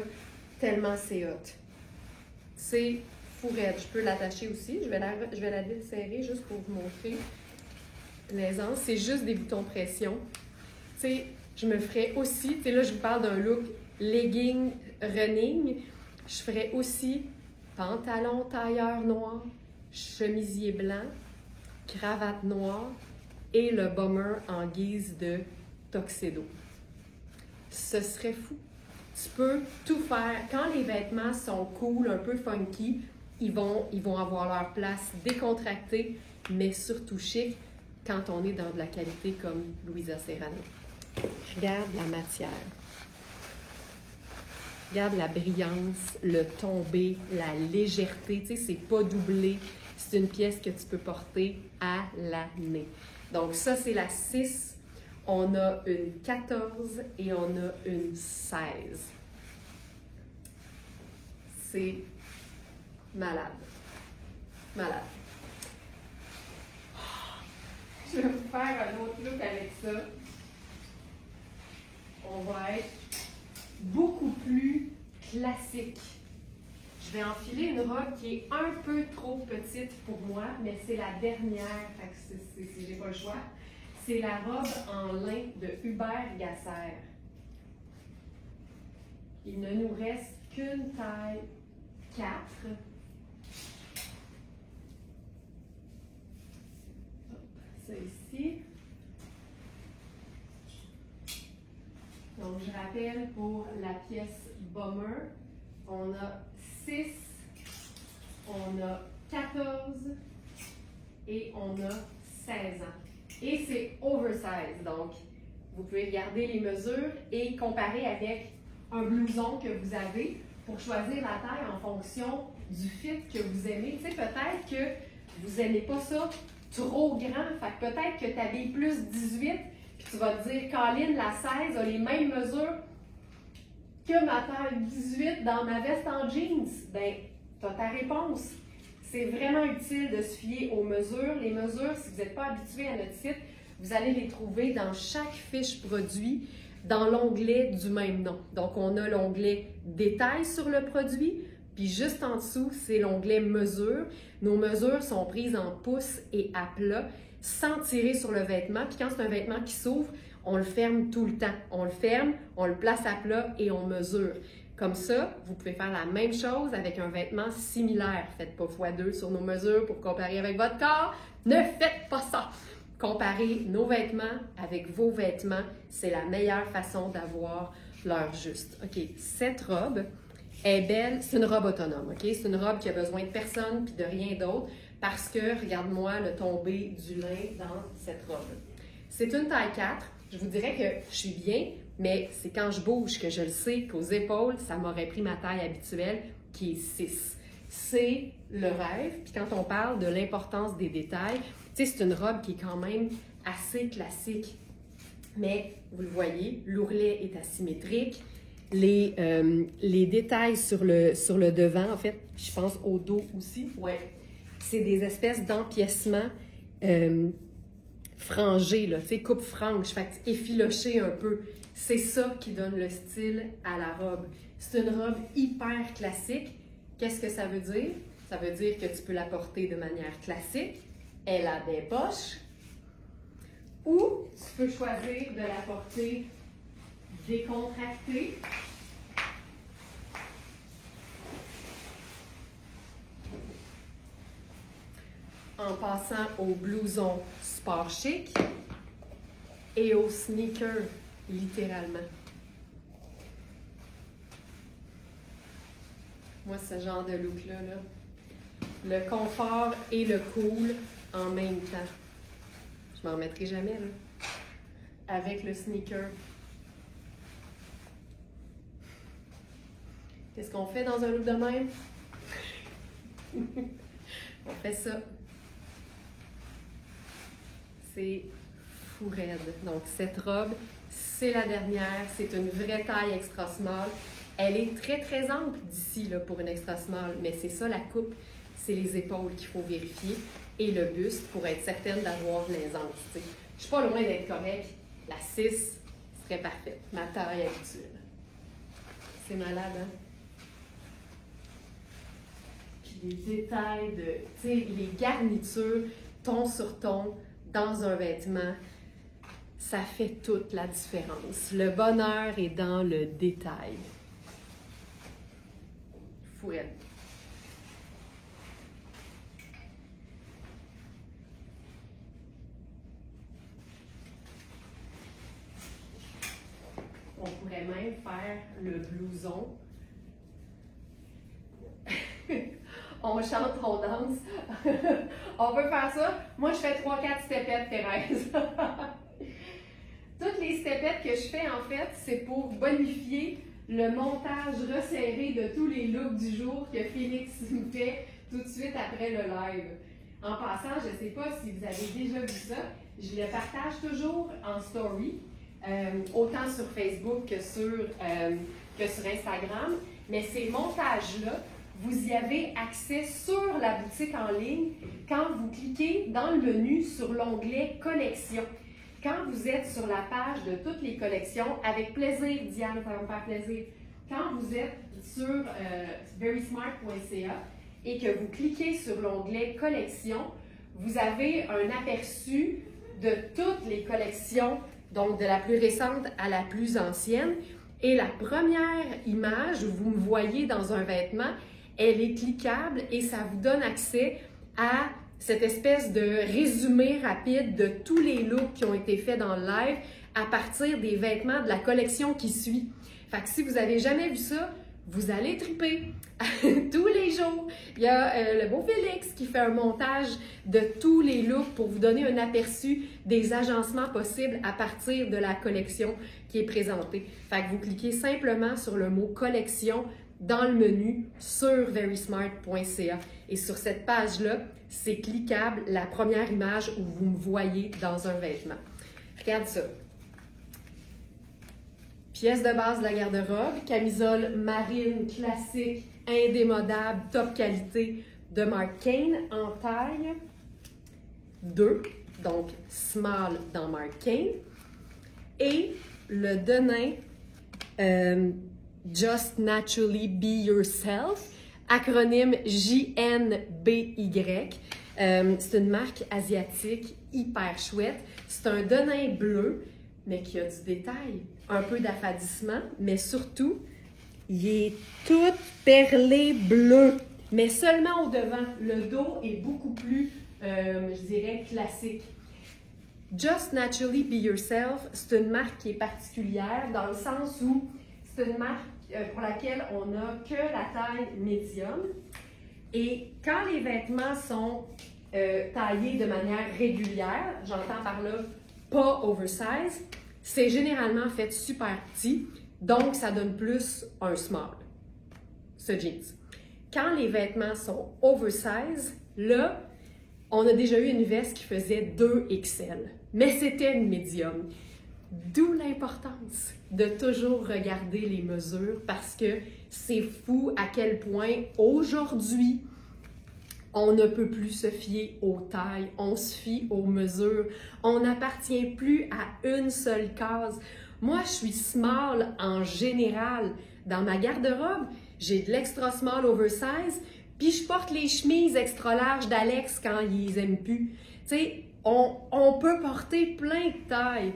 tellement c'est hot. C'est fou raide. Je peux l'attacher aussi. Je vais la desserrer juste pour vous montrer l'aisance. C'est juste des boutons pression. Tu sais, je me ferais aussi... Tu sais, là, je vous parle d'un look legging running. Je ferais aussi pantalon tailleur noir, chemisier blanc, cravate noire et le bomber en guise de tuxedo. Ce serait fou. Tu peux tout faire. Quand les vêtements sont cool, un peu funky, ils vont avoir leur place décontractée, mais surtout chic quand on est dans de la qualité comme Louisa Serrano. Regarde la matière. Regarde la brillance, le tombé, la légèreté. Tu sais, c'est pas doublé. C'est une pièce que tu peux porter à l'année. Donc ça, c'est la 6. On a une 14 et on a une 16. C'est malade. Je vais vous faire un autre look avec ça. On va être beaucoup plus classique. Je vais enfiler une robe qui est un peu trop petite pour moi, mais c'est la dernière, fait que j'ai pas le choix. C'est la robe en lin de Hubert Gasser. Il ne nous reste qu'une taille 4. Ça ici. Donc, je rappelle, pour la pièce Bomber, on a 6, on a 14 et on a 16 ans. Et c'est oversize, donc vous pouvez regarder les mesures et comparer avec un blouson que vous avez pour choisir la taille en fonction du fit que vous aimez. Tu sais, peut-être que vous n'aimez pas ça trop grand, fait que peut-être que tu habilles plus 18, puis tu vas te dire, Colin, la 16 a les mêmes mesures que ma taille 18 dans ma veste en jeans. Ben, tu as ta réponse. C'est vraiment utile de se fier aux mesures. Les mesures, si vous n'êtes pas habitué à notre site, vous allez les trouver dans chaque fiche produit, dans l'onglet du même nom. Donc, on a l'onglet Détails sur le produit, puis juste en dessous, c'est l'onglet Mesures. Nos mesures sont prises en pouces et à plat, sans tirer sur le vêtement. Puis quand c'est un vêtement qui s'ouvre, on le ferme tout le temps. On le ferme, on le place à plat et on mesure. Comme ça, vous pouvez faire la même chose avec un vêtement similaire. Faites pas x2 sur nos mesures pour comparer avec votre corps. Ne faites pas ça! Comparer nos vêtements avec vos vêtements, c'est la meilleure façon d'avoir l'heure juste. OK, cette robe est belle. C'est une robe autonome, OK? C'est une robe qui a besoin de personne puis de rien d'autre parce que, regarde-moi le tombé du lin dans cette robe. C'est une taille 4. Je vous dirais que je suis bien, mais c'est quand je bouge que je le sais qu'aux épaules, ça m'aurait pris ma taille habituelle qui est 6. C'est le rêve. Puis quand on parle de l'importance des détails, tu sais, c'est une robe qui est quand même assez classique. Mais vous le voyez, l'ourlet est asymétrique. Les détails sur le devant, en fait, je pense au dos aussi, ouais, c'est des espèces d'empiècements frangés, là, tu sais, coupe-frange, fait effiloché un peu. C'est ça qui donne le style à la robe. C'est une robe hyper classique. Qu'est-ce que ça veut dire? Ça veut dire que tu peux la porter de manière classique. Elle a des poches. Ou tu peux choisir de la porter décontractée. En passant au blouson sport chic et au sneaker, littéralement. Moi, ce genre de look-là, là, le confort et le cool en même temps. Je m'en remettrai jamais, là. Avec le sneaker. Qu'est-ce qu'on fait dans un look de même? On fait ça. C'est fou raide. Donc, cette robe, c'est la dernière. C'est une vraie taille extra small. Elle est très, très ample d'ici là, pour une extra small, mais c'est ça la coupe. C'est les épaules qu'il faut vérifier et le buste pour être certaine d'avoir l'aisance. Je ne suis pas loin d'être correcte. La 6 serait parfaite. Ma taille habituelle. C'est malade, hein? Puis les détails de, tu sais, les garnitures, ton sur ton, dans un vêtement, ça fait toute la différence. Le bonheur est dans le détail. Fourette. On pourrait même faire le blouson. On chante, on danse. On peut faire ça. Moi, je fais 3-4 stepettes, Thérèse. Toutes les stepettes que je fais, en fait, c'est pour bonifier le montage resserré de tous les looks du jour que Félix nous fait tout de suite après le live. En passant, je ne sais pas si vous avez déjà vu ça, je le partage toujours en story, autant sur Facebook que sur Instagram, mais ces montages-là, vous y avez accès sur la boutique en ligne quand vous cliquez dans le menu sur l'onglet « Collections ». Quand vous êtes sur la page de toutes les collections, avec plaisir, Diane, ça va me faire plaisir. Quand vous êtes sur verysmart.ca et que vous cliquez sur l'onglet « Collections », vous avez un aperçu de toutes les collections Donc, de la plus récente à la plus ancienne. Et la première image où vous me voyez dans un vêtement, elle est cliquable et ça vous donne accès à cette espèce de résumé rapide de tous les looks qui ont été faits dans le live à partir des vêtements de la collection qui suit. Fait que si vous n'avez jamais vu ça, vous allez triper tous les jours. Il y a le beau Félix qui fait un montage de tous les looks pour vous donner un aperçu des agencements possibles à partir de la collection qui est présentée. Fait que vous cliquez simplement sur le mot collection dans le menu sur verysmart.ca. Et sur cette page-là, c'est cliquable la première image où vous me voyez dans un vêtement. Regarde ça. Pièce de base de la garde-robe, camisole marine classique, indémodable, top qualité de Marc Cain en taille 2, donc small dans Marc Cain. Et le denim Just Naturally Be Yourself, acronyme JNBY. C'est une marque asiatique hyper chouette. C'est un denim bleu, mais qui a du détail, un peu d'affadissement, mais surtout, il est tout perlé bleu, mais seulement au devant. Le dos est beaucoup plus, je dirais, classique. Just Naturally Be Yourself, c'est une marque qui est particulière dans le sens où c'est une marque pour laquelle on n'a que la taille médium. Et quand les vêtements sont taillés de manière régulière, j'entends par là pas oversize, c'est généralement fait super petit, donc ça donne plus un small, ce jeans. Quand les vêtements sont oversize, là, on a déjà eu une veste qui faisait 2XL, mais c'était une médium. D'où l'importance de toujours regarder les mesures parce que c'est fou à quel point aujourd'hui, on ne peut plus se fier aux tailles, on se fie aux mesures. On n'appartient plus à une seule case. Moi, je suis small en général. Dans ma garde-robe, j'ai de l'extra small oversize, puis je porte les chemises extra larges d'Alex quand ils aiment plus. Tu sais, on peut porter plein de tailles.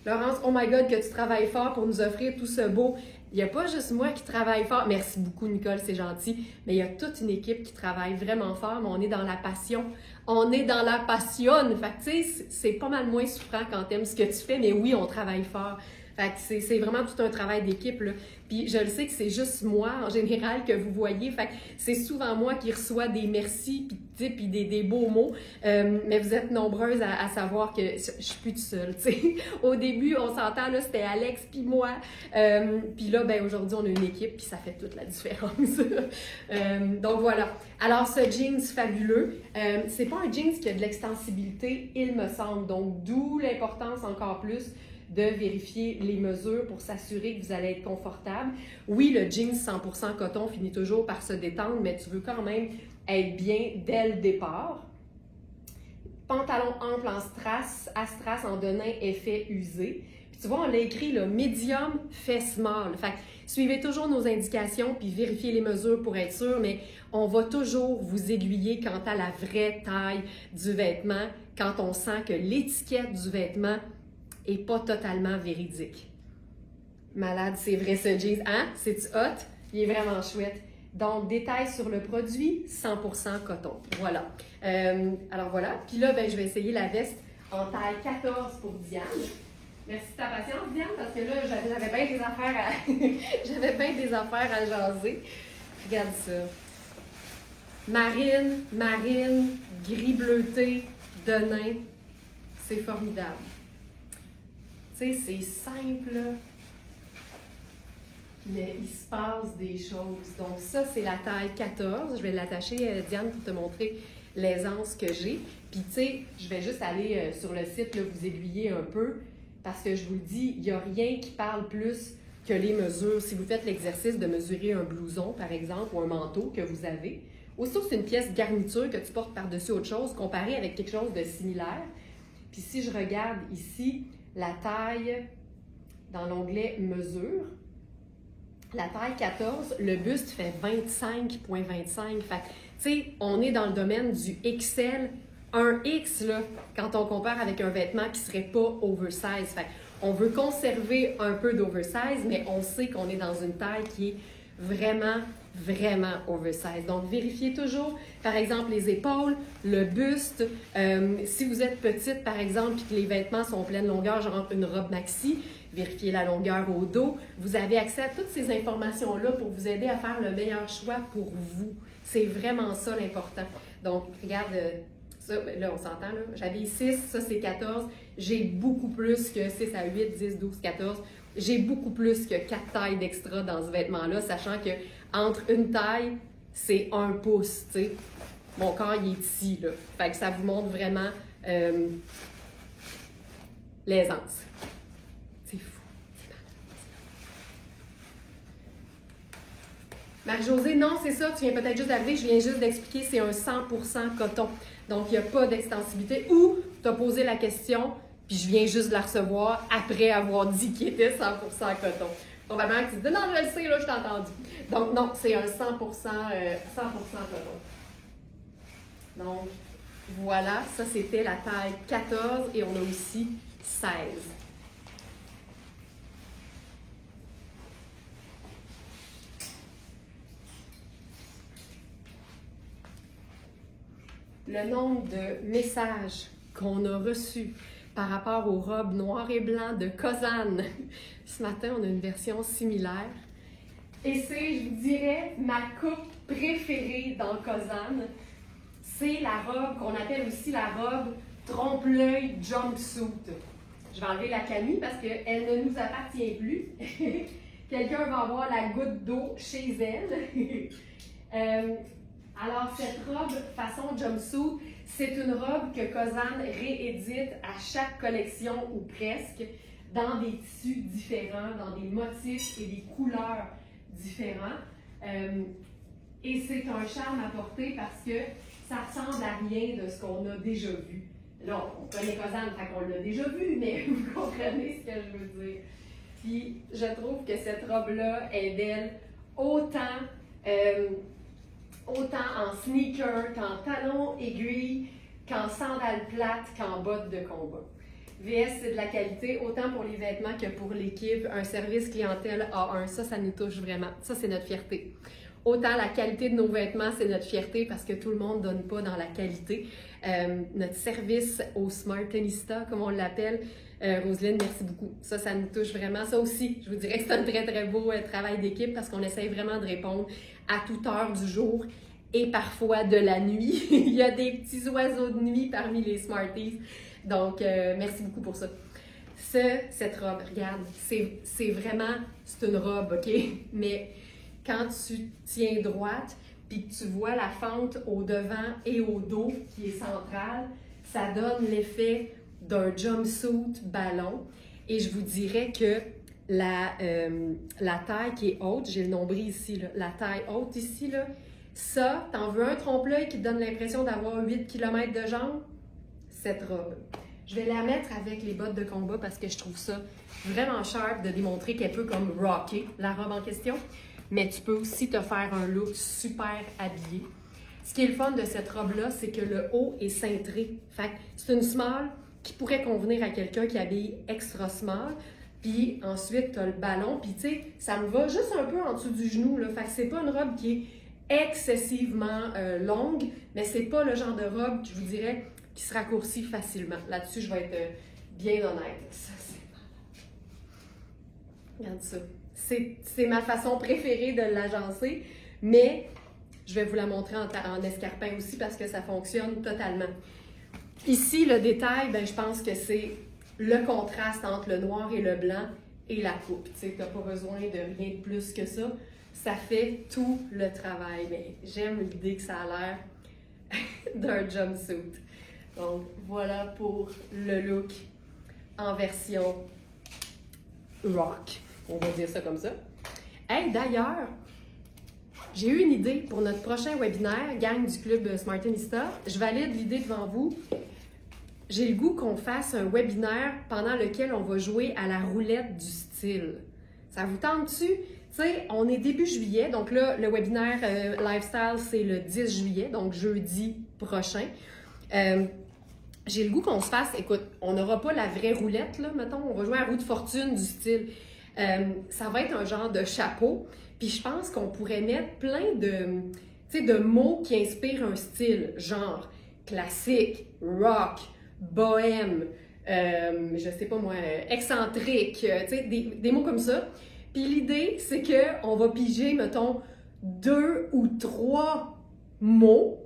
Laurence, oh my God, que tu travailles fort pour nous offrir tout ce beau. Il n'y a pas juste moi qui travaille fort. Merci beaucoup, Nicole, c'est gentil. Mais il y a toute une équipe qui travaille vraiment fort, mais on est dans la passion. On est dans la passion. Fait que, tu sais, c'est pas mal moins souffrant quand tu aimes ce que tu fais, mais oui, on travaille fort. Fait que c'est vraiment tout un travail d'équipe, là. Puis je le sais que c'est juste moi, en général, que vous voyez. Fait que c'est souvent moi qui reçois des merci, puis des beaux mots. Mais vous êtes nombreuses à savoir que je suis plus toute seule, tu sais. Au début, on s'entend, là, c'était Alex puis moi. Puis là, ben aujourd'hui, on a une équipe, puis ça fait toute la différence. Donc voilà. Alors, ce jeans fabuleux, c'est pas un jeans qui a de l'extensibilité, il me semble. Donc, d'où l'importance encore plus de vérifier les mesures pour s'assurer que vous allez être confortable. Oui, le jeans 100% coton finit toujours par se détendre, mais tu veux quand même être bien dès le départ. Pantalon ample en strass, à strass en denim effet usé. Puis tu vois, on l'a écrit, là, medium fait small. Fait que suivez toujours nos indications puis vérifiez les mesures pour être sûr, mais on va toujours vous aiguiller quant à la vraie taille du vêtement quand on sent que l'étiquette du vêtement et pas totalement véridique. Malade, c'est vrai ce jeans. Hein? C'est-tu hot? Il est vraiment chouette. Donc, détails sur le produit, 100% coton. Voilà. Alors voilà. Puis là, ben, je vais essayer la veste en taille 14 pour Diane. Merci de ta patience, Diane, parce que là, j'avais bien des affaires à... j'avais bien des affaires à jaser. Regarde ça. Marine, gris bleuté, denim. C'est formidable. Tu sais, c'est simple, mais il se passe des choses. Donc ça, c'est la taille 14. Je vais l'attacher, Diane, pour te montrer l'aisance que j'ai. Puis tu sais, je vais juste aller sur le site, là, vous aiguiller un peu, parce que je vous le dis, il n'y a rien qui parle plus que les mesures. Si vous faites l'exercice de mesurer un blouson, par exemple, ou un manteau que vous avez, aussitôt que c'est une pièce garniture que tu portes par-dessus autre chose, comparé avec quelque chose de similaire. Puis si je regarde ici, la taille dans l'onglet mesure, la taille 14, le buste fait 25,25. Fait tu sais, on est dans le domaine du XL, un X, là, quand on compare avec un vêtement qui serait pas oversize. Fait On veut conserver un peu d'oversize, mais on sait qu'on est dans une taille qui est vraiment, vraiment oversize. Donc, vérifiez toujours, par exemple, les épaules, le buste. Si vous êtes petite, par exemple, et que les vêtements sont pleine longueur, genre une robe maxi, vérifiez la longueur au dos. Vous avez accès à toutes ces informations-là pour vous aider à faire le meilleur choix pour vous. C'est vraiment ça l'important. Donc, regarde, ça, là, on s'entend, là. J'avais 6, ça c'est 14. J'ai beaucoup plus que 6 à 8, 10, 12, 14. J'ai beaucoup plus que 4 tailles d'extra dans ce vêtement-là, sachant que entre une taille, c'est 1 pouce, tu sais. Mon corps, il est ici, là. Fait que ça vous montre vraiment l'aisance. C'est fou. Marie-Josée, non, c'est ça, tu viens peut-être juste d'arriver, je viens juste d'expliquer, c'est un 100% coton. Donc, il n'y a pas d'extensibilité. Ou, tu as posé la question, puis je viens juste de la recevoir après avoir dit qu'il était 100% coton. Probablement que tu dis, non, je le sais, là, je t'ai entendu. Donc, non, c'est un 100% coton. Donc, voilà, ça c'était la taille 14 et on a aussi 16. Le nombre de messages qu'on a reçus par rapport aux robes noires et blancs de Kozan. Ce matin, on a une version similaire. Et c'est, je vous dirais, ma coupe préférée dans Kozan. C'est la robe qu'on appelle aussi la robe trompe-l'œil jumpsuit. Je vais enlever la camille parce qu'elle ne nous appartient plus. Quelqu'un va avoir la goutte d'eau chez elle. Alors, cette robe façon jumpsuit, c'est une robe que Kozan réédite à chaque collection ou presque dans des tissus différents, dans des motifs et des couleurs différents. Et c'est un charme à porter parce que ça ressemble à rien de ce qu'on a déjà vu. Là, on connaît Kozan, fait qu'on l'a déjà vu, mais vous comprenez ce que je veux dire. Puis, je trouve que cette robe-là est belle autant en sneaker, qu'en talons aiguilles, qu'en sandales plates, qu'en bottes de combat. VS, c'est de la qualité, autant pour les vêtements que pour l'équipe. Un service clientèle A1, ça nous touche vraiment. Ça, c'est notre fierté. Autant la qualité de nos vêtements, c'est notre fierté parce que tout le monde ne donne pas dans la qualité. Notre service au Smartenista, comme on l'appelle, Roselyne, merci beaucoup. Ça nous touche vraiment. Ça aussi, je vous dirais que c'est un très, très beau travail d'équipe parce qu'on essaye vraiment de répondre à toute heure du jour et parfois de la nuit. Il y a des petits oiseaux de nuit parmi les Smarties. Donc, merci beaucoup pour ça. Cette robe, regarde, c'est vraiment, c'est une robe, OK? Mais quand tu tiens droite, puis que tu vois la fente au devant et au dos qui est centrale, ça donne l'effet d'un jumpsuit ballon. Et je vous dirais que la taille qui est haute, j'ai le nombril ici, là, la taille haute ici, là, ça, t'en veux un trompe-l'œil qui te donne l'impression d'avoir 8 km de jambes? Cette robe. Je vais la mettre avec les bottes de combat parce que je trouve ça vraiment sharp de démontrer qu'elle peut comme rocker la robe en question. Mais tu peux aussi te faire un look super habillé. Ce qui est le fun de cette robe-là, c'est que le haut est cintré. Fait que c'est une small qui pourrait convenir à quelqu'un qui habille extra small. Puis ensuite, tu as le ballon. Puis tu sais, ça me va juste un peu en dessous du genou. Là. Fait que c'est pas une robe qui est excessivement longue, mais c'est pas le genre de robe que je vous dirais qui se raccourcit facilement. Là-dessus, je vais être bien honnête. Ça, c'est... Regarde ça. C'est ma façon préférée de l'agencer, mais je vais vous la montrer en escarpin aussi parce que ça fonctionne totalement. Ici, le détail, ben, je pense que c'est le contraste entre le noir et le blanc et la coupe. Tu n'as pas besoin de rien de plus que ça. Ça fait tout le travail, mais j'aime l'idée que ça a l'air d'un jumpsuit. Donc, voilà pour le look en version rock. On va dire ça comme ça. Hey, d'ailleurs, j'ai eu une idée pour notre prochain webinaire, gang du club Smartenista. Je valide l'idée devant vous. J'ai le goût qu'on fasse un webinaire pendant lequel on va jouer à la roulette du style. Ça vous tente-tu? Tu sais, on est début juillet, donc là, le webinaire Lifestyle, c'est le 10 juillet, donc jeudi prochain. j'ai le goût qu'on se fasse, écoute, on n'aura pas la vraie roulette, là, mettons, on va jouer à roue de fortune du style. Ça va être un genre de chapeau, puis je pense qu'on pourrait mettre plein de mots qui inspirent un style, genre classique, rock, bohème, je sais pas moi, excentrique, tu sais, des mots comme ça. Puis l'idée, c'est qu'on va piger, mettons, 2 ou 3 mots,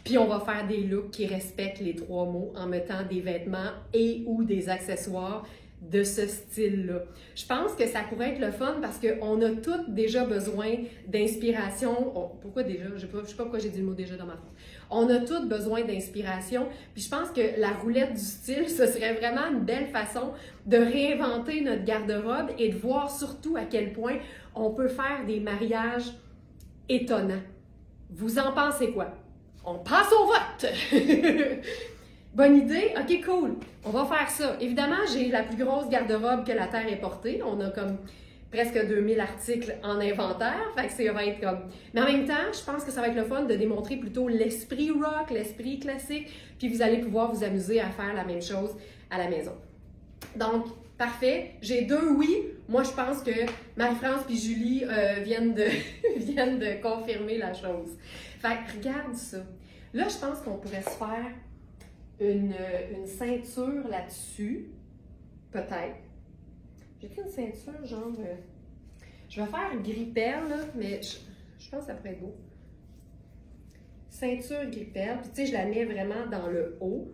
puis on va faire des looks qui respectent les 3 mots en mettant des vêtements et ou des accessoires de ce style-là. Je pense que ça pourrait être le fun parce qu'on a toutes déjà besoin d'inspiration. Pourquoi déjà? Je ne sais pas pourquoi j'ai dit le mot déjà dans ma phrase. On a toutes besoin d'inspiration. Puis je pense que la roulette du style, ce serait vraiment une belle façon de réinventer notre garde-robe et de voir surtout à quel point on peut faire des mariages étonnants. Vous en pensez quoi? On passe au vote! Bonne idée? OK, cool. On va faire ça. Évidemment, j'ai la plus grosse garde-robe que la Terre ait portée. On a comme presque 2000 articles en inventaire. Fait que ça va être comme... Mais en même temps, je pense que ça va être le fun de démontrer plutôt l'esprit rock, l'esprit classique. Puis vous allez pouvoir vous amuser à faire la même chose à la maison. Donc, parfait. J'ai 2 oui. Moi, je pense que Marie-France et Julie viennent de confirmer la chose. Fait que regarde ça. Là, je pense qu'on pourrait se faire une ceinture là-dessus. Peut-être. J'ai pris une ceinture genre... je vais faire gris-perle, là, mais je pense que ça pourrait être beau. Ceinture gris-perle. Puis tu sais, je la mets vraiment dans le haut.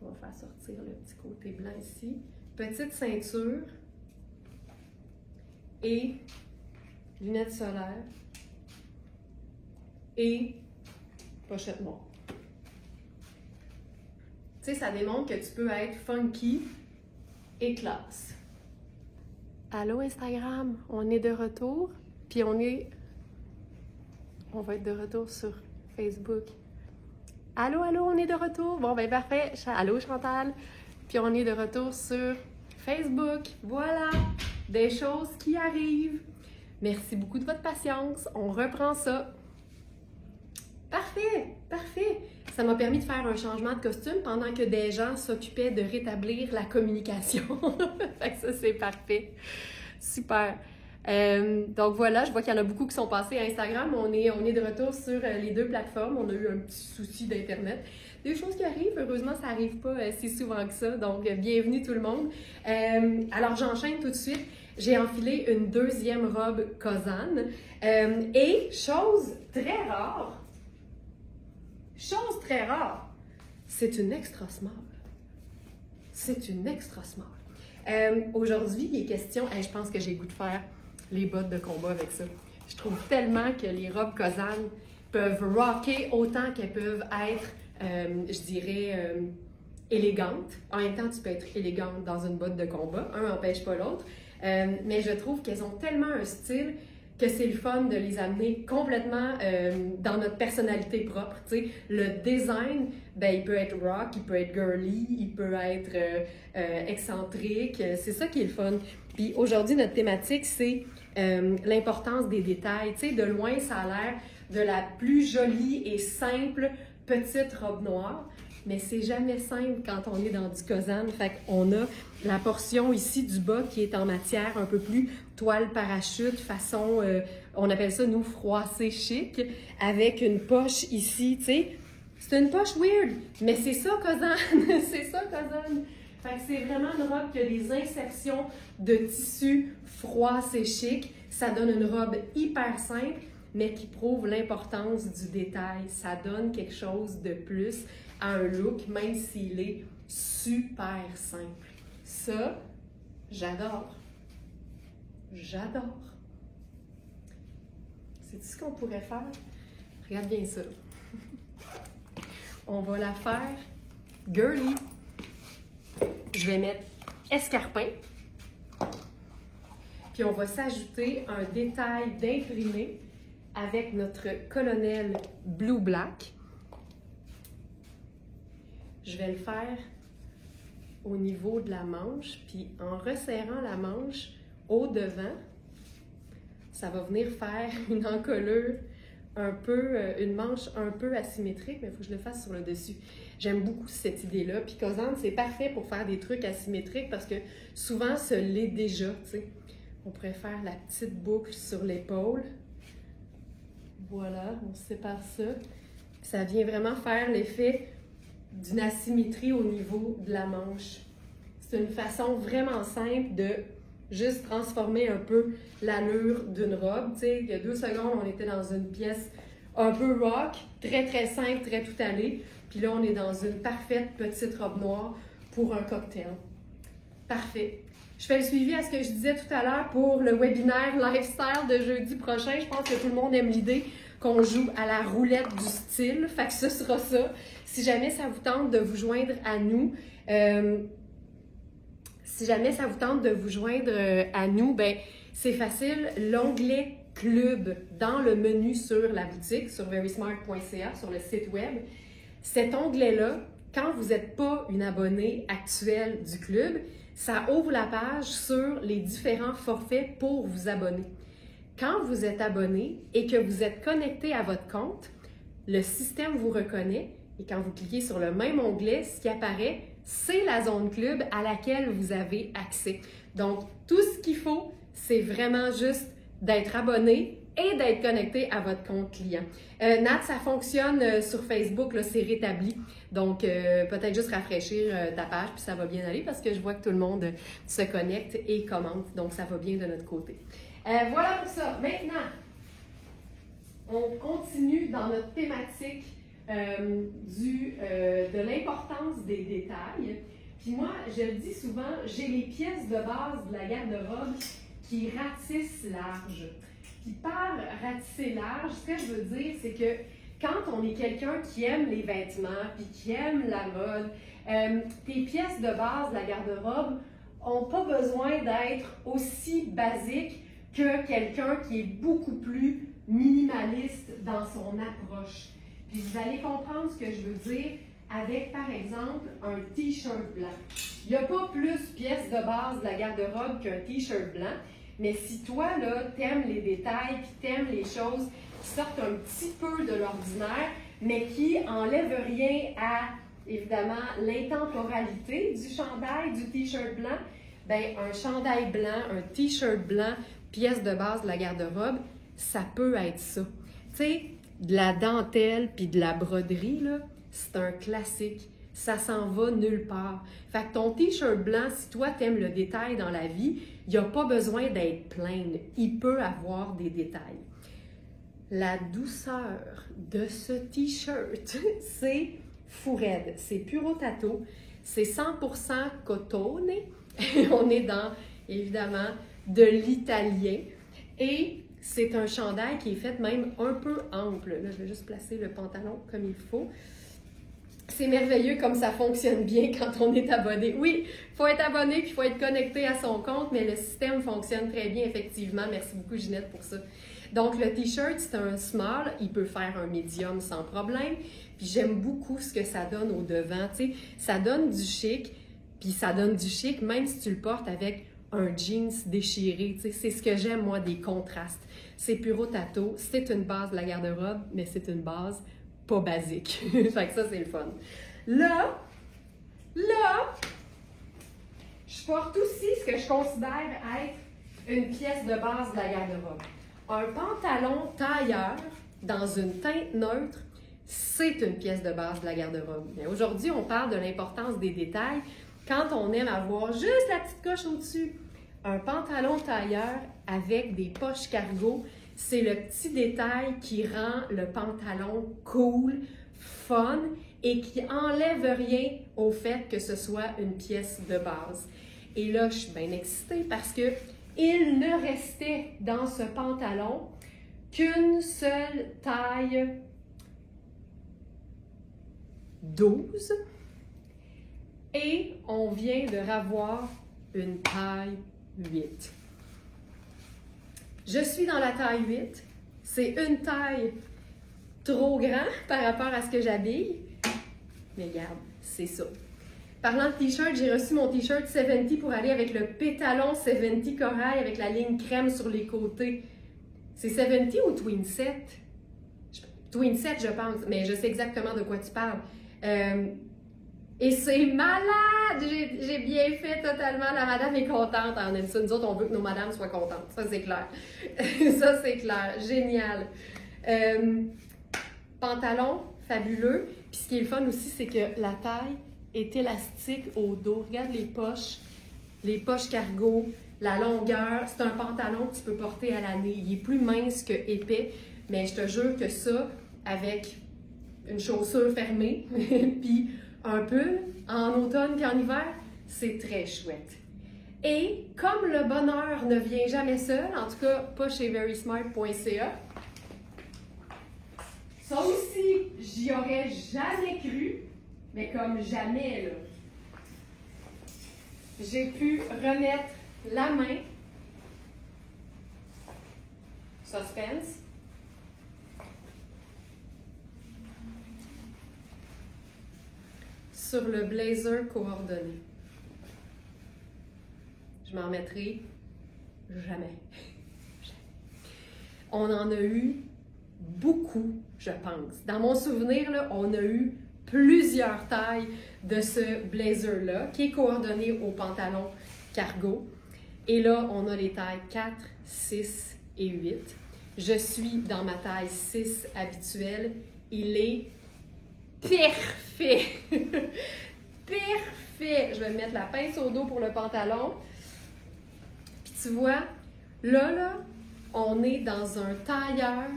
On va faire sortir le petit côté blanc ici. Petite ceinture. Et lunettes solaires. Et pochette noire. Tu sais, ça démontre que tu peux être funky et classe. Allô Instagram, on est de retour. Puis on va être de retour sur Facebook. Allô, on est de retour. Bon, ben parfait. Allô Chantal. Puis on est de retour sur Facebook. Voilà, des choses qui arrivent. Merci beaucoup de votre patience. On reprend ça. Parfait, parfait. Ça m'a permis de faire un changement de costume pendant que des gens s'occupaient de rétablir la communication. Fait que ça, c'est parfait. Super. Donc voilà, je vois qu'il y en a beaucoup qui sont passés à Instagram. On est de retour sur les 2 plateformes. On a eu un petit souci d'Internet. Des choses qui arrivent, heureusement, ça n'arrive pas si souvent que ça. Donc, bienvenue tout le monde. Alors, j'enchaîne tout de suite. J'ai enfilé une 2e robe Kozan. Et chose très rare, c'est une extra small. C'est une extra small. Aujourd'hui, il est question, je pense que j'ai le goût de faire les bottes de combat avec ça. Je trouve tellement que les robes Kozan peuvent rocker autant qu'elles peuvent être, je dirais, élégantes. En même temps, tu peux être élégante dans une botte de combat. Un n'empêche pas l'autre. Mais je trouve qu'elles ont tellement un style que c'est le fun de les amener complètement dans notre personnalité propre. Tu sais, le design, ben, il peut être rock, il peut être girly, il peut être excentrique. C'est ça qui est le fun. Puis aujourd'hui, notre thématique, c'est l'importance des détails. Tu sais, de loin, ça a l'air de la plus jolie et simple petite robe noire. Mais c'est jamais simple quand on est dans du Kozan. Fait qu'on a la portion ici du bas qui est en matière un peu plus toile parachute, façon, on appelle ça, nous, froissé chic, avec une poche ici, tu sais. C'est une poche weird, mais c'est ça, Kozan. C'est ça, Kozan. Fait que c'est vraiment une robe qui a des insertions de tissu froissé chic. Ça donne une robe hyper simple, mais qui prouve l'importance du détail. Ça donne quelque chose de plus à un look, même s'il est super simple. Ça, j'adore. J'adore. C'est ce qu'on pourrait faire? Regarde bien ça. On va la faire girly. Je vais mettre escarpin. Puis on va s'ajouter un détail d'imprimé avec notre colonel Blue Black. Je vais le faire au niveau de la manche, puis en resserrant la manche au devant, ça va venir faire une encolure une manche un peu asymétrique, mais il faut que je le fasse sur le dessus. J'aime beaucoup cette idée-là. Puis Cosante, c'est parfait pour faire des trucs asymétriques parce que souvent, ce l'est déjà, tu sais. On pourrait faire la petite boucle sur l'épaule. Voilà, on sépare ça. Ça vient vraiment faire l'effet d'une asymétrie au niveau de la manche. C'est une façon vraiment simple de juste transformer un peu l'allure d'une robe. Tu sais, il y a 2 secondes, on était dans une pièce un peu rock, très très simple, très tout allé. Puis là, on est dans une parfaite petite robe noire pour un cocktail. Parfait. Je fais le suivi à ce que je disais tout à l'heure pour le webinaire Lifestyle de jeudi prochain. Je pense que tout le monde aime l'idée qu'on joue à la roulette du style. Fait que ce sera ça. Si jamais ça vous tente de vous joindre à nous, ben c'est facile. L'onglet Club dans le menu sur la boutique, sur verysmart.ca, sur le site web. Cet onglet-là, quand vous n'êtes pas une abonnée actuelle du club, ça ouvre la page sur les différents forfaits pour vous abonner. Quand vous êtes abonné et que vous êtes connecté à votre compte, le système vous reconnaît et quand vous cliquez sur le même onglet, ce qui apparaît, c'est la zone club à laquelle vous avez accès. Donc, tout ce qu'il faut, c'est vraiment juste d'être abonné et d'être connecté à votre compte client. Nat, ça fonctionne sur Facebook, là, c'est rétabli. Donc, peut-être juste rafraîchir ta page, puis ça va bien aller parce que je vois que tout le monde se connecte et commente. Donc, ça va bien de notre côté. Voilà pour ça. Maintenant, on continue dans notre thématique de l'importance des détails. Puis moi, je le dis souvent, j'ai les pièces de base de la garde-robe qui ratissent large. Puis par ratisser large, ce que je veux dire, c'est que quand on est quelqu'un qui aime les vêtements, puis qui aime la mode, tes pièces de base de la garde-robe n'ont pas besoin d'être aussi basiques que quelqu'un qui est beaucoup plus minimaliste dans son approche. Puis vous allez comprendre ce que je veux dire avec, par exemple, un t-shirt blanc. Il n'y a pas plus pièces de base de la garde-robe qu'un t-shirt blanc, mais si toi, là, t'aimes les détails, puis t'aimes les choses qui sortent un petit peu de l'ordinaire, mais qui n'enlèvent rien à, évidemment, l'intemporalité du chandail, du t-shirt blanc, bien, un chandail blanc, un t-shirt blanc, pièce de base de la garde-robe, ça peut être ça. Tu sais, de la dentelle puis de la broderie, là, c'est un classique. Ça s'en va nulle part. Fait que ton t-shirt blanc, si toi t'aimes le détail dans la vie, il n'y a pas besoin d'être plein. Il peut avoir des détails. La douceur de ce t-shirt, c'est fou raide. C'est puro tato. C'est 100% cotone. On est dans, évidemment, de l'italien. Et c'est un chandail qui est fait même un peu ample. Là, je vais juste placer le pantalon comme il faut. C'est merveilleux comme ça fonctionne bien quand on est abonné. Oui, il faut être abonné puis il faut être connecté à son compte, mais le système fonctionne très bien, effectivement. Merci beaucoup, Ginette, pour ça. Donc, le t-shirt, c'est un small. Il peut faire un medium sans problème. Puis j'aime beaucoup ce que ça donne au devant. Tu sais, ça donne du chic, puis ça donne du chic même si tu le portes avec un jeans déchiré. Tu sais, c'est ce que j'aime, moi, des contrastes. C'est puro tato. C'est une base de la garde-robe, mais c'est une base pas basique. Fait que ça, c'est le fun. Là, je porte aussi ce que je considère être une pièce de base de la garde-robe. Un pantalon tailleur dans une teinte neutre, c'est une pièce de base de la garde-robe. Mais aujourd'hui, on parle de l'importance des détails quand on aime avoir juste la petite coche au-dessus. Un pantalon tailleur avec des poches cargo, c'est le petit détail qui rend le pantalon cool, fun et qui enlève rien au fait que ce soit une pièce de base. Et là, je suis bien excitée parce que il ne restait dans ce pantalon qu'une seule taille 12 et on vient de revoir une taille 8. Je suis dans la taille 8. C'est une taille trop grande par rapport à ce que j'habille. Mais regarde, c'est ça. Parlant de t-shirt, j'ai reçu mon t-shirt 70 pour aller avec le pétalon 70 corail avec la ligne crème sur les côtés. C'est 70 ou Twin 7? Twin set, je pense, mais je sais exactement de quoi tu parles. Et c'est malade! J'ai bien fait totalement. La madame est contente. On aime ça. Nous autres, on veut que nos madames soient contentes. Ça, c'est clair. Ça, c'est clair. Génial. Pantalon, fabuleux. Puis ce qui est le fun aussi, c'est que la taille est élastique au dos. Regarde les poches cargo, la longueur. C'est un pantalon que tu peux porter à l'année. Il est plus mince que épais, mais je te jure que ça, avec une chaussure fermée, puis un pull en automne puis en hiver, c'est très chouette. Et comme le bonheur ne vient jamais seul, en tout cas pas chez verysmart.ca, ça aussi, j'y aurais jamais cru, mais comme jamais, là. J'ai pu remettre la main, suspense, sur le blazer coordonné. Je m'en remettrai jamais. On en a eu beaucoup, je pense. Dans mon souvenir, là, on a eu plusieurs tailles de ce blazer-là, qui est coordonné au pantalon cargo. Et là, on a les tailles 4, 6 et 8. Je suis dans ma taille 6 habituelle. Il est parfait! Parfait! Je vais mettre la pince au dos pour le pantalon. Puis tu vois, là, on est dans un tailleur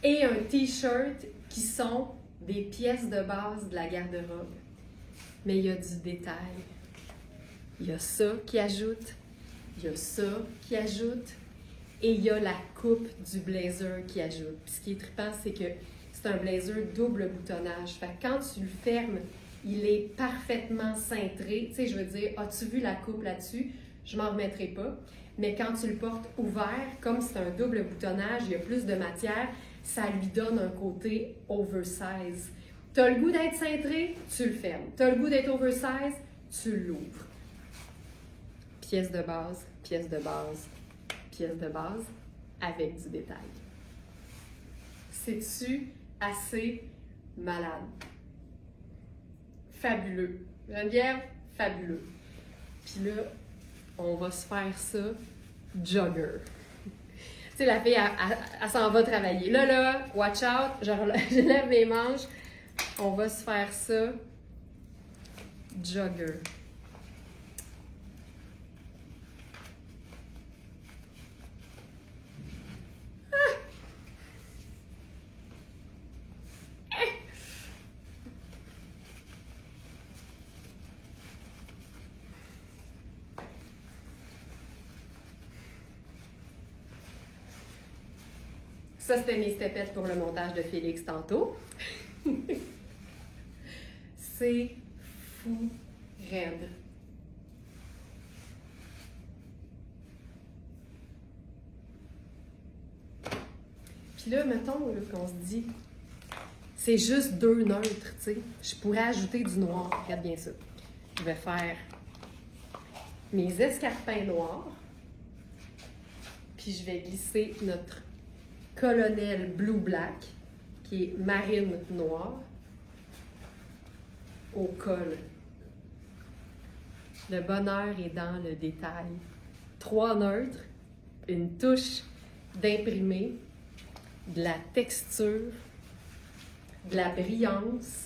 et un t-shirt qui sont des pièces de base de la garde-robe. Mais il y a du détail. Il y a ça qui ajoute, il y a ça qui ajoute, et il y a la coupe du blazer qui ajoute. Puis ce qui est trippant, c'est que c'est un blazer double boutonnage. Fait que quand tu le fermes, il est parfaitement cintré. Tu sais, je veux dire, as-tu vu la coupe là-dessus? Je m'en remettrai pas. Mais quand tu le portes ouvert, comme c'est un double boutonnage, il y a plus de matière, ça lui donne un côté oversize. Tu as le goût d'être cintré, tu le fermes. Tu as le goût d'être oversize, tu l'ouvres. Pièce de base, pièce de base, pièce de base, avec du détail. C'est-tu assez malade? Fabuleux. Geneviève, fabuleux. Puis là, on va se faire ça jogger. Tu sais, la fille, elle s'en va travailler. Là, watch out, je lève mes manches. On va se faire ça jogger. Ça, c'était mes stepettes pour le montage de Félix tantôt. C'est fou raide. Puis là, mettons là, qu'on se dit, c'est juste deux neutres, tu sais. Je pourrais ajouter du noir. Regarde bien ça. Je vais faire mes escarpins noirs. Puis je vais glisser notre colonel blue black, qui est marine noire, au col. Le bonheur est dans le détail. 3 neutres, une touche d'imprimé, de la texture, de la brillance.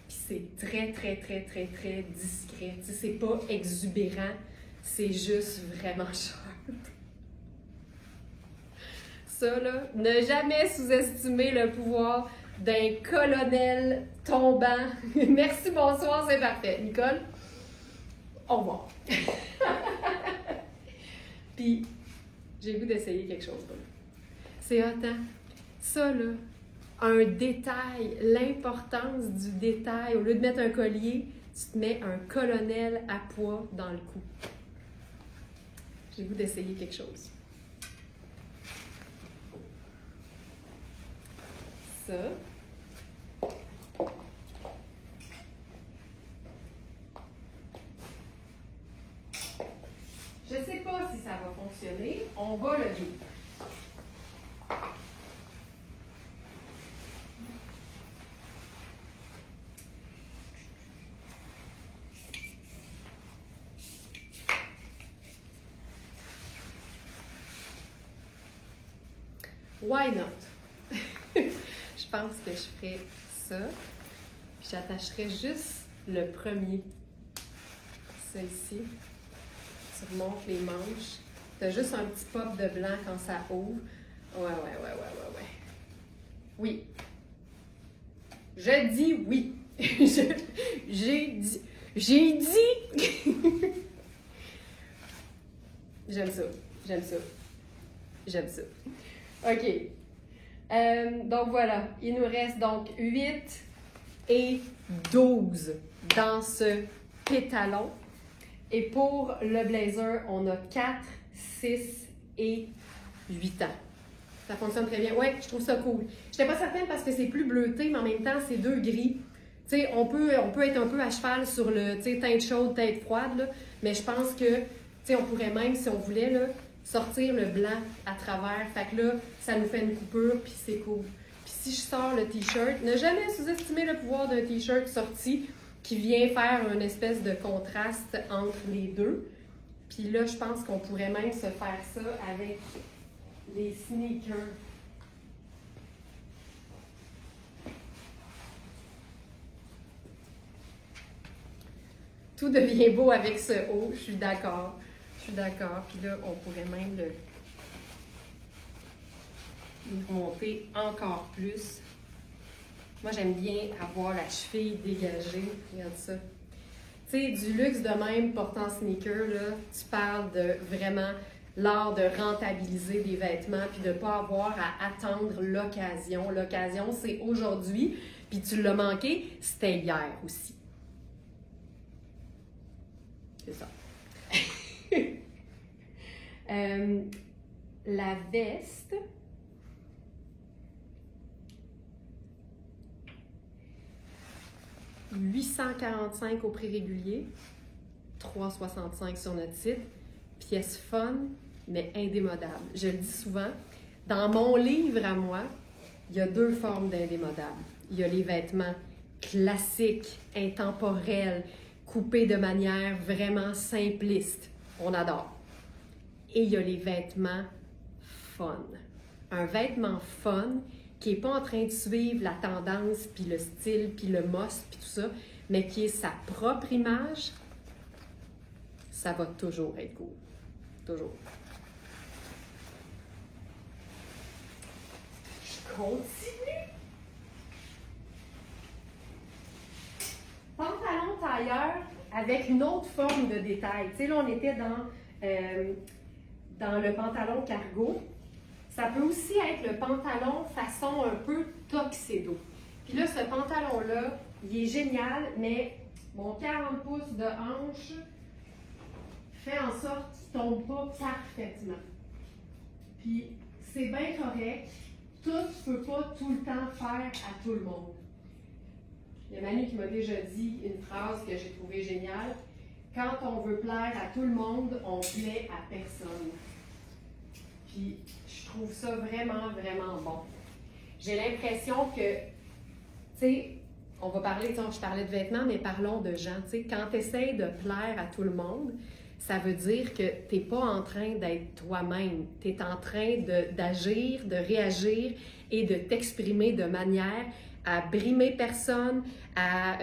Puis c'est très, très, très, très, très discret. Tu sais, c'est pas exubérant, c'est juste vraiment sharp. Ça, là, ne jamais sous-estimer le pouvoir d'un colonel tombant. Merci, bonsoir, c'est parfait. Nicole, au revoir. Puis, j'ai le goût d'essayer quelque chose. Là. C'est hot, hein? Ça, là, un détail, l'importance du détail. Au lieu de mettre un collier, tu te mets un colonel à pois dans le cou. J'ai le goût d'essayer quelque chose. Ça. Je ne sais pas si ça va fonctionner. On va le vivre. Why not? Je pense que je ferais ça. Puis j'attacherais juste le premier. Ça ici. Tu remontes les manches. T'as juste un petit pop de blanc quand ça ouvre. Ouais. Oui. Je dis oui. J'ai dit. J'aime ça. OK. Donc voilà, il nous reste donc 8 et 12 dans ce pétalon. Et pour le blazer, on a 4, 6 et 8 ans. Ça fonctionne très bien. Ouais, je trouve ça cool. Je n'étais pas certaine parce que c'est plus bleuté, mais en même temps, c'est 2 gris. Tu sais, on peut être un peu à cheval sur le teinte chaude, teinte froide, là, mais je pense que, tu sais, on pourrait même, si on voulait, là, sortir le blanc à travers. Fait que là, ça nous fait une coupure, puis c'est cool. Puis si je sors le t-shirt, ne jamais sous-estimer le pouvoir d'un t-shirt sorti qui vient faire une espèce de contraste entre les deux. Puis là, je pense qu'on pourrait même se faire ça avec les sneakers. Tout devient beau avec ce haut, je suis d'accord. Puis là, on pourrait même le monter encore plus. Moi, j'aime bien avoir la cheville dégagée. Regarde ça. Tu sais, du luxe de même portant sneaker, là, tu parles de vraiment l'art de rentabiliser des vêtements puis de ne pas avoir à attendre l'occasion. L'occasion, c'est aujourd'hui, puis tu l'as manqué, c'était hier aussi. C'est ça. La veste. « 845 au prix régulier, 365 sur notre site. Pièce fun, mais indémodable. Je le dis souvent, dans mon livre à moi, il y a 2 formes d'indémodables. Il y a les vêtements classiques, intemporels, coupés de manière vraiment simpliste. On adore. Et il y a les vêtements fun. Un vêtement fun qui n'est pas en train de suivre la tendance, puis le style, puis le must, puis tout ça, mais qui est sa propre image, ça va toujours être cool. Toujours. Je continue. Pantalon tailleur avec une autre forme de détail. Tu sais, là, on était dans le pantalon cargo. Ça peut aussi être le pantalon façon un peu tuxedo. Puis là, ce pantalon-là, il est génial, mais mon 40 pouces de hanche fait en sorte qu'il ne tombe pas parfaitement. Puis c'est bien correct. Tout ne peut pas tout le temps faire à tout le monde. Il y a Manu qui m'a déjà dit une phrase que j'ai trouvée géniale. Quand on veut plaire à tout le monde, on plaît à personne. Puis je trouve ça vraiment, vraiment bon. J'ai l'impression que, tu sais, on va parler, je parlais de vêtements, mais parlons de gens. Tu sais, quand tu essaies de plaire à tout le monde, ça veut dire que tu n'es pas en train d'être toi-même. Tu es en train d'agir, de réagir et de t'exprimer de manière à brimer personne, à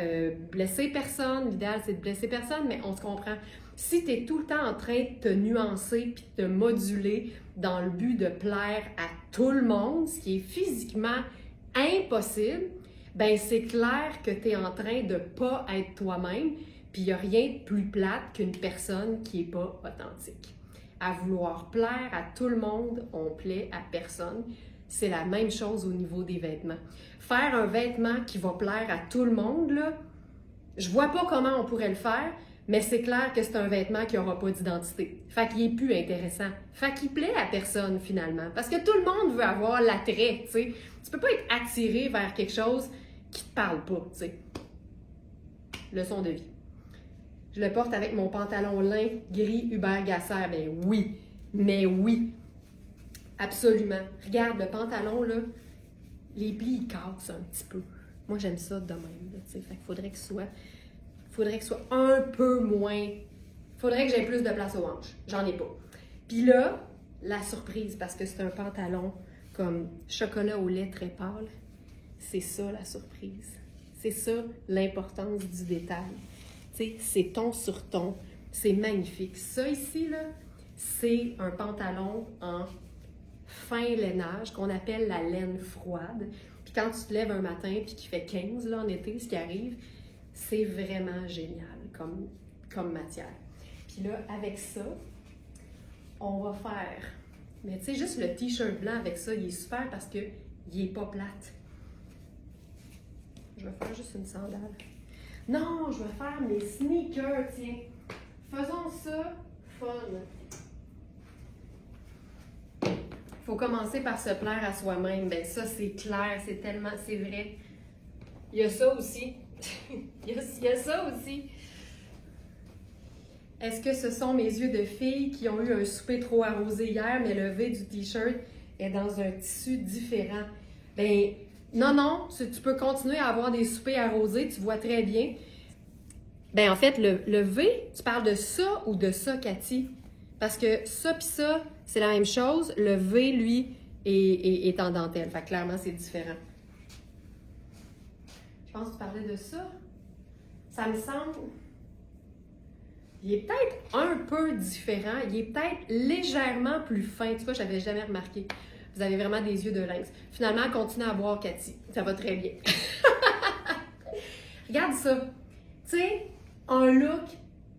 blesser personne. L'idéal, c'est de blesser personne, mais on se comprend. Si tu es tout le temps en train de te nuancer puis de te moduler dans le but de plaire à tout le monde, ce qui est physiquement impossible, ben c'est clair que tu es en train de ne pas être toi-même, puis il n'y a rien de plus plate qu'une personne qui n'est pas authentique. À vouloir plaire à tout le monde, on plaît à personne. C'est la même chose au niveau des vêtements. Faire un vêtement qui va plaire à tout le monde, là, je vois pas comment on pourrait le faire, mais c'est clair que c'est un vêtement qui n'aura pas d'identité. Fait qu'il est plus intéressant. Fait qu'il plaît à personne, finalement. Parce que tout le monde veut avoir l'attrait, tu sais. Tu peux pas être attiré vers quelque chose qui te parle pas, tu sais. Leçon de vie. Je le porte avec mon pantalon lin gris Hubert Gasser. Ben oui, mais oui. Absolument. Regarde, le pantalon, là, les plis, ils cassent un petit peu. Moi, j'aime ça de même, tu sais. Fait qu'il faudrait qu'il soit un peu moins... Faudrait que j'aie plus de place aux hanches. J'en ai pas. Puis là, la surprise, parce que c'est un pantalon comme chocolat au lait très pâle. C'est ça la surprise. C'est ça l'importance du détail. Tu sais, c'est ton sur ton. C'est magnifique. Ça ici, là, c'est un pantalon en fin lainage qu'on appelle la laine froide. Puis quand tu te lèves un matin puis qu'il fait 15 là, en été, ce qui arrive, c'est vraiment génial comme matière. Puis là, avec ça, on va faire... Mais tu sais, juste le t-shirt blanc avec ça, il est super parce qu'il n'est pas plate. Je vais faire juste une sandale. Non, je vais faire mes sneakers, tiens. Faisons ça fun. Il faut commencer par se plaire à soi-même. Ben ça, c'est clair, c'est tellement, c'est vrai. Il y a ça aussi. il y a ça aussi. Est-ce que ce sont mes yeux de fille qui ont eu un souper trop arrosé hier, mais le V du t-shirt est dans un tissu différent? Ben non, tu peux continuer à avoir des soupers arrosés, tu vois très bien. Ben en fait, le V, tu parles de ça ou de ça, Cathy? Parce que ça puis ça, c'est la même chose. Le V, lui, est en dentelle. Fait que clairement, c'est différent. Je pense que tu parlais de ça. Ça me semble... Il est peut-être un peu différent. Il est peut-être légèrement plus fin. Tu vois, je n'avais jamais remarqué. Vous avez vraiment des yeux de lynx. Finalement, continue à boire, Cathy. Ça va très bien. Regarde ça. Tu sais, un look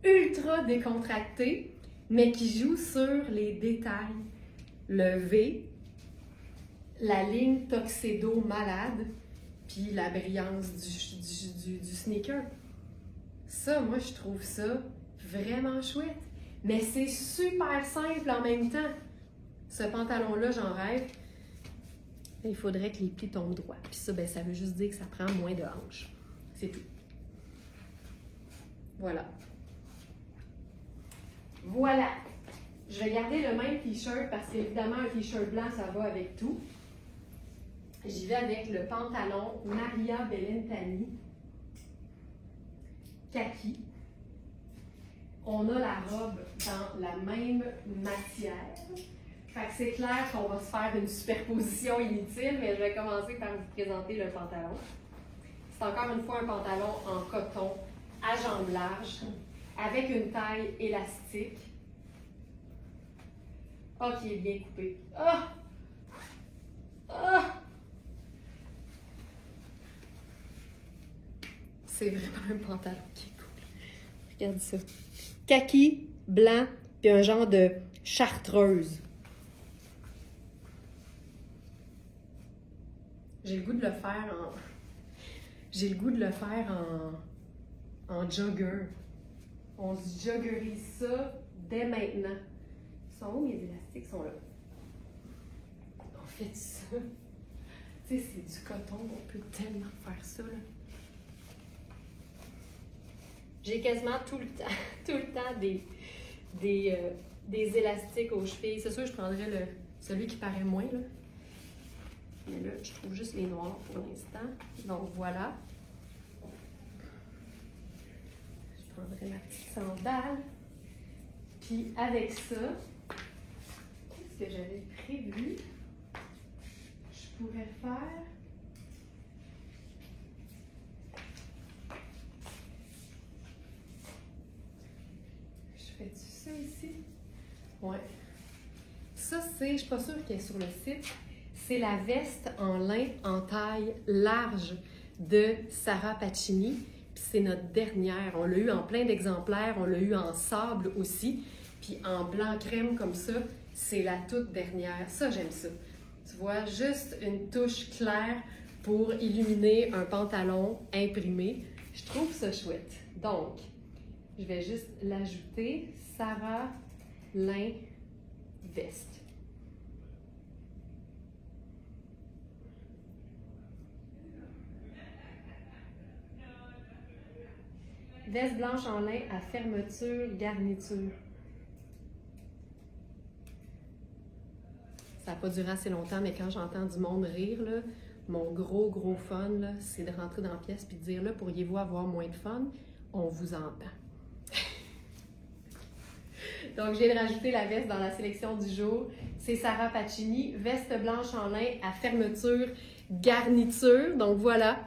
ultra décontracté, mais qui joue sur les détails. Le V, la ligne tuxedo malade, puis la brillance du sneaker. Ça, moi, je trouve ça vraiment chouette. Mais c'est super simple en même temps. Ce pantalon-là, j'en rêve. Il faudrait que les plis tombent droit. Puis ça, ben, ça veut juste dire que ça prend moins de hanches. C'est tout. Voilà. Voilà. Je vais garder le même t-shirt parce qu'évidemment, un t-shirt blanc, ça va avec tout. J'y vais avec le pantalon Maria Bellintani kaki. On a la robe dans la même matière. Fait que c'est clair qu'on va se faire une superposition inutile, mais je vais commencer par vous présenter le pantalon. C'est encore une fois un pantalon en coton à jambes larges, avec une taille élastique. Oh, qui est bien coupé. Ah! Ah! C'est vraiment un pantalon qui est cool. Regarde ça. Kaki, blanc, puis un genre de chartreuse. J'ai le goût de le faire en... J'ai le goût de le faire en jogger. On se joggerise ça dès maintenant. Ils sont où mes élastiques? Ils sont là. On fait ça. Tu sais, c'est du coton. On peut tellement faire ça, là. J'ai quasiment tout le temps des élastiques aux chevilles. C'est sûr, je prendrais celui qui paraît moins, là. Mais là, je trouve juste les noirs pour l'instant. Donc, voilà. Je prendrai ma petite sandale. Puis, avec ça, qu'est-ce que j'avais prévu? Je pourrais faire... Fais-tu ça ici? Ouais. Ça, c'est, je suis pas sûre qu'elle est sur le site, c'est la veste en lin en taille large de Sarah Pacini. Puis c'est notre dernière. On l'a eu en plein d'exemplaires, on l'a eu en sable aussi. Puis en blanc crème comme ça, c'est la toute dernière. Ça, j'aime ça. Tu vois, juste une touche claire pour illuminer un pantalon imprimé. Je trouve ça chouette. Donc, je vais juste l'ajouter. Sarah lin veste. Veste blanche en lin à fermeture, garniture. Ça n'a pas duré assez longtemps, mais quand j'entends du monde rire, là, mon gros fun, là, c'est de rentrer dans la pièce et de dire, là, pourriez-vous avoir moins de fun? On vous entend. Donc, je viens de rajouter la veste dans la sélection du jour. C'est Sarah Pacini, veste blanche en lin à fermeture, garniture. Donc, voilà,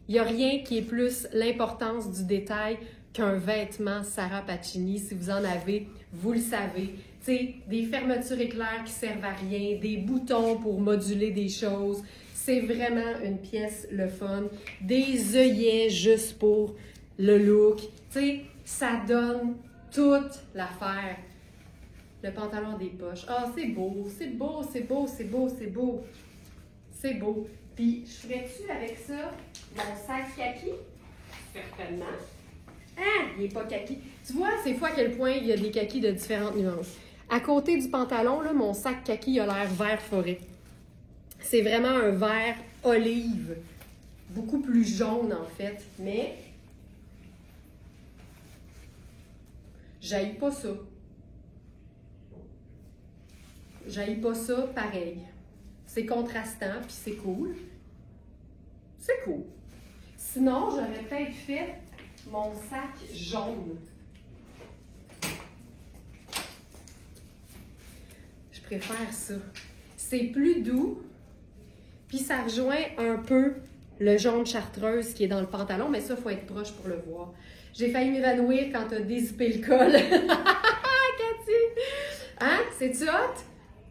il n'y a rien qui est plus l'importance du détail qu'un vêtement Sarah Pacini. Si vous en avez, vous le savez. Tu sais, des fermetures éclairs qui servent à rien, des boutons pour moduler des choses. C'est vraiment une pièce le fun. Des œillets juste pour le look. Tu sais, ça donne toute l'affaire. Le pantalon des poches. Ah, c'est beau, c'est beau, c'est beau, c'est beau, c'est beau. C'est beau. Puis, je ferais-tu avec ça mon sac kaki? Certainement. Ah, il n'est pas kaki. Tu vois, c'est fou à quel point il y a des kakis de différentes nuances. À côté du pantalon, là, mon sac kaki a l'air vert forêt. C'est vraiment un vert olive. Beaucoup plus jaune, en fait. Mais, j'haïs pas ça. J'haïs pas ça pareil. C'est contrastant, puis c'est cool. C'est cool. Sinon, j'aurais peut-être fait mon sac jaune. Je préfère ça. C'est plus doux, puis ça rejoint un peu le jaune chartreuse qui est dans le pantalon, mais ça, il faut être proche pour le voir. J'ai failli m'évanouir quand tu as dézippé le col. Cathy! Hein? C'est-tu hot?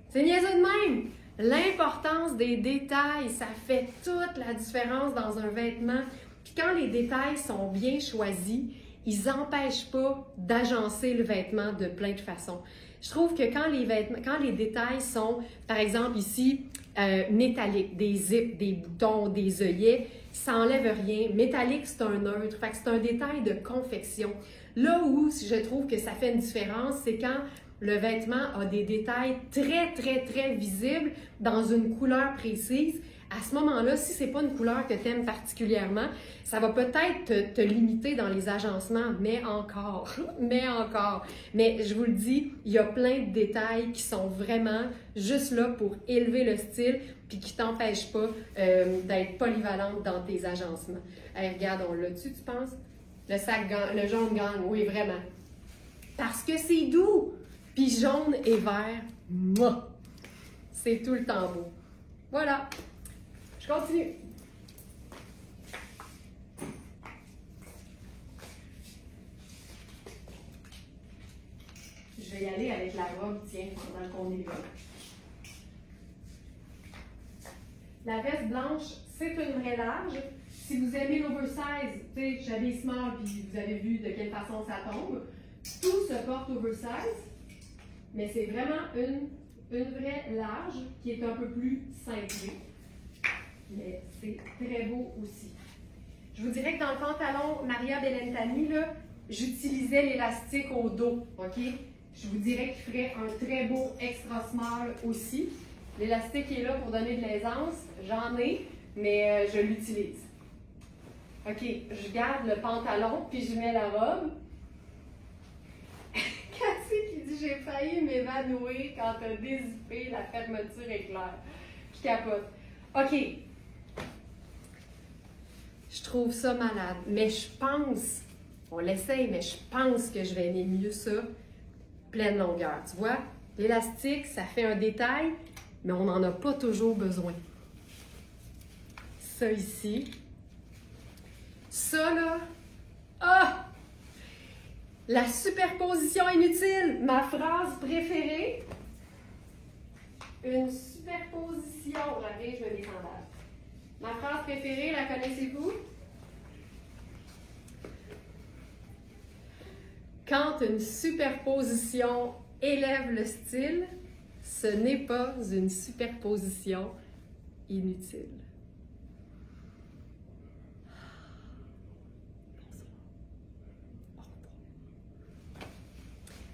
C'est niaiseux de même! L'importance des détails, ça fait toute la différence dans un vêtement. Puis quand les détails sont bien choisis, ils n'empêchent pas d'agencer le vêtement de plein de façons. Je trouve que quand les détails sont, par exemple ici, métalliques, des zips, des boutons, des œillets, ça n'enlève rien. Métallique, c'est un neutre, fait que c'est un détail de confection. Là où je trouve que ça fait une différence, c'est quand le vêtement a des détails très, très, très visibles dans une couleur précise. À ce moment-là, si ce n'est pas une couleur que tu aimes particulièrement, ça va peut-être te limiter dans les agencements, mais encore. Mais je vous le dis, il y a plein de détails qui sont vraiment juste là pour élever le style puis qui ne t'empêchent pas d'être polyvalente dans tes agencements. Hey, regarde, on l'a-tu, tu penses? Le jaune gagne, oui, vraiment. Parce que c'est doux. Puis jaune et vert, moi, c'est tout le temps beau. Voilà. Je continue. Je vais y aller avec la robe, tiens, pendant qu'on est là. La veste blanche, c'est une vraie large. Si vous aimez l'oversize, tu sais, j'avais small, puis vous avez vu de quelle façon ça tombe. Tout se porte oversize, mais c'est vraiment une vraie large qui est un peu plus cintrée. Mais c'est très beau aussi. Je vous dirais que dans le pantalon Maria Bellentani, j'utilisais l'élastique au dos, OK? Je vous dirais qu'il ferait un très beau extra small aussi. L'élastique est là pour donner de l'aisance. J'en ai, mais je l'utilise. OK, je garde le pantalon, puis je mets la robe. Cathy qui dit « J'ai failli m'évanouir quand tu as dézippé la fermeture éclair. » Je capote. OK. Je trouve ça malade, mais je pense, on l'essaye, mais je pense que je vais aimer mieux ça, pleine longueur. Tu vois, l'élastique, ça fait un détail, mais on n'en a pas toujours besoin. Ça ici. Ça, là, ah! La superposition inutile, ma phrase préférée. Une superposition, j'arrive, je mets mes sandales. Ma phrase préférée, la connaissez-vous? Quand une superposition élève le style, ce n'est pas une superposition inutile.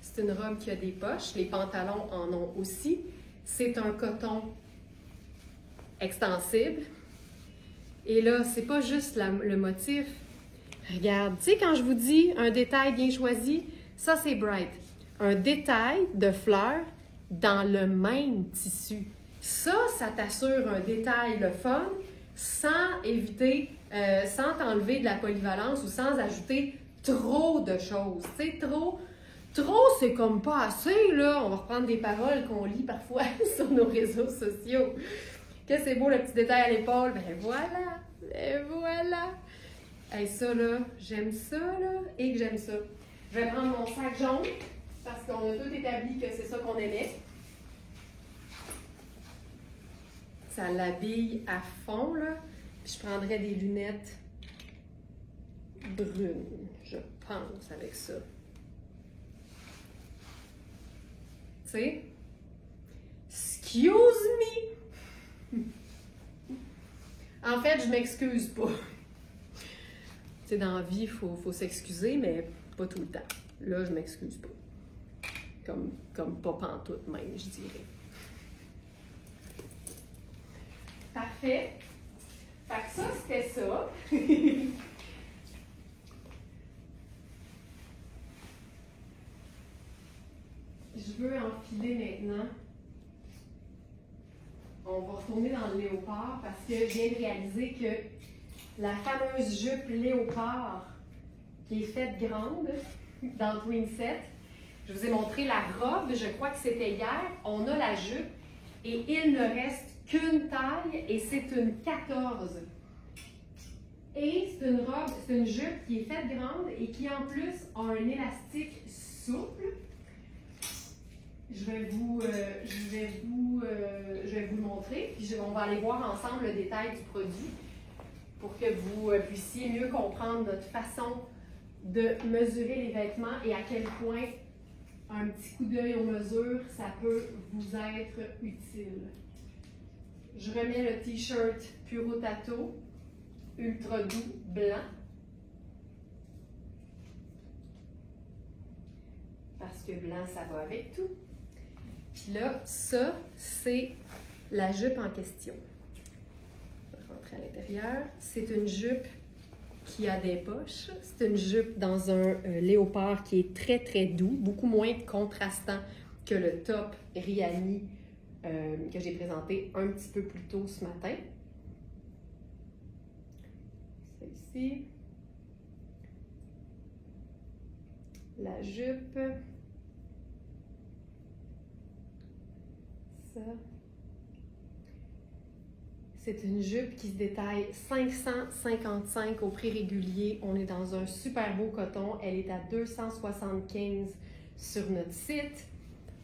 C'est une robe qui a des poches, les pantalons en ont aussi. C'est un coton extensible. Et là, c'est pas juste le motif. Regarde, tu sais, quand je vous dis un détail bien choisi, ça c'est Bright. Un détail de fleurs dans le même tissu. Ça t'assure un détail le fun sans éviter, sans t'enlever de la polyvalence ou sans ajouter trop de choses. Tu sais, trop Trop, c'est comme pas assez, là. On va reprendre des paroles qu'on lit parfois sur nos réseaux sociaux. Que c'est beau, le petit détail à l'épaule. Ben voilà, ben voilà. Hey, ça, là, j'aime ça, là, et que j'aime ça. Je vais prendre mon sac jaune, parce qu'on a tout établi que c'est ça qu'on aimait. Ça l'habille à fond, là. Puis je prendrais des lunettes brunes, je pense, avec ça. Tu sais? Excuse me! En fait, je m'excuse pas. Tu sais, dans la vie, il faut s'excuser, mais pas tout le temps. Là, je m'excuse pas. Comme pas pantoute même, je dirais. Parfait. Fait que ça, c'était ça. Je veux enfiler maintenant. On va retourner dans le léopard parce que je viens de réaliser que la fameuse jupe léopard qui est faite grande dans le Twin Set, je vous ai montré la robe, je crois que c'était hier. On a la jupe et il ne reste qu'une taille et c'est une 14. Et c'est une robe, c'est une jupe qui est faite grande et qui en plus a un élastique souple. Je vais vous le montrer, puis on va aller voir ensemble le détail du produit pour que vous puissiez mieux comprendre notre façon de mesurer les vêtements et à quel point un petit coup d'œil aux mesures, ça peut vous être utile. Je remets le t-shirt Puro Tato, ultra doux, blanc. Parce que blanc, ça va avec tout. Puis là, ça, c'est la jupe en question. Je vais rentrer à l'intérieur. C'est une jupe qui a des poches. C'est une jupe dans un léopard qui est très, très doux, beaucoup moins contrastant que le top Rihanni que j'ai présenté un petit peu plus tôt ce matin. Celle-ci. La jupe. Ça. C'est une jupe qui se détaille 555 au prix régulier. On est dans un super beau coton. Elle est à 275 sur notre site.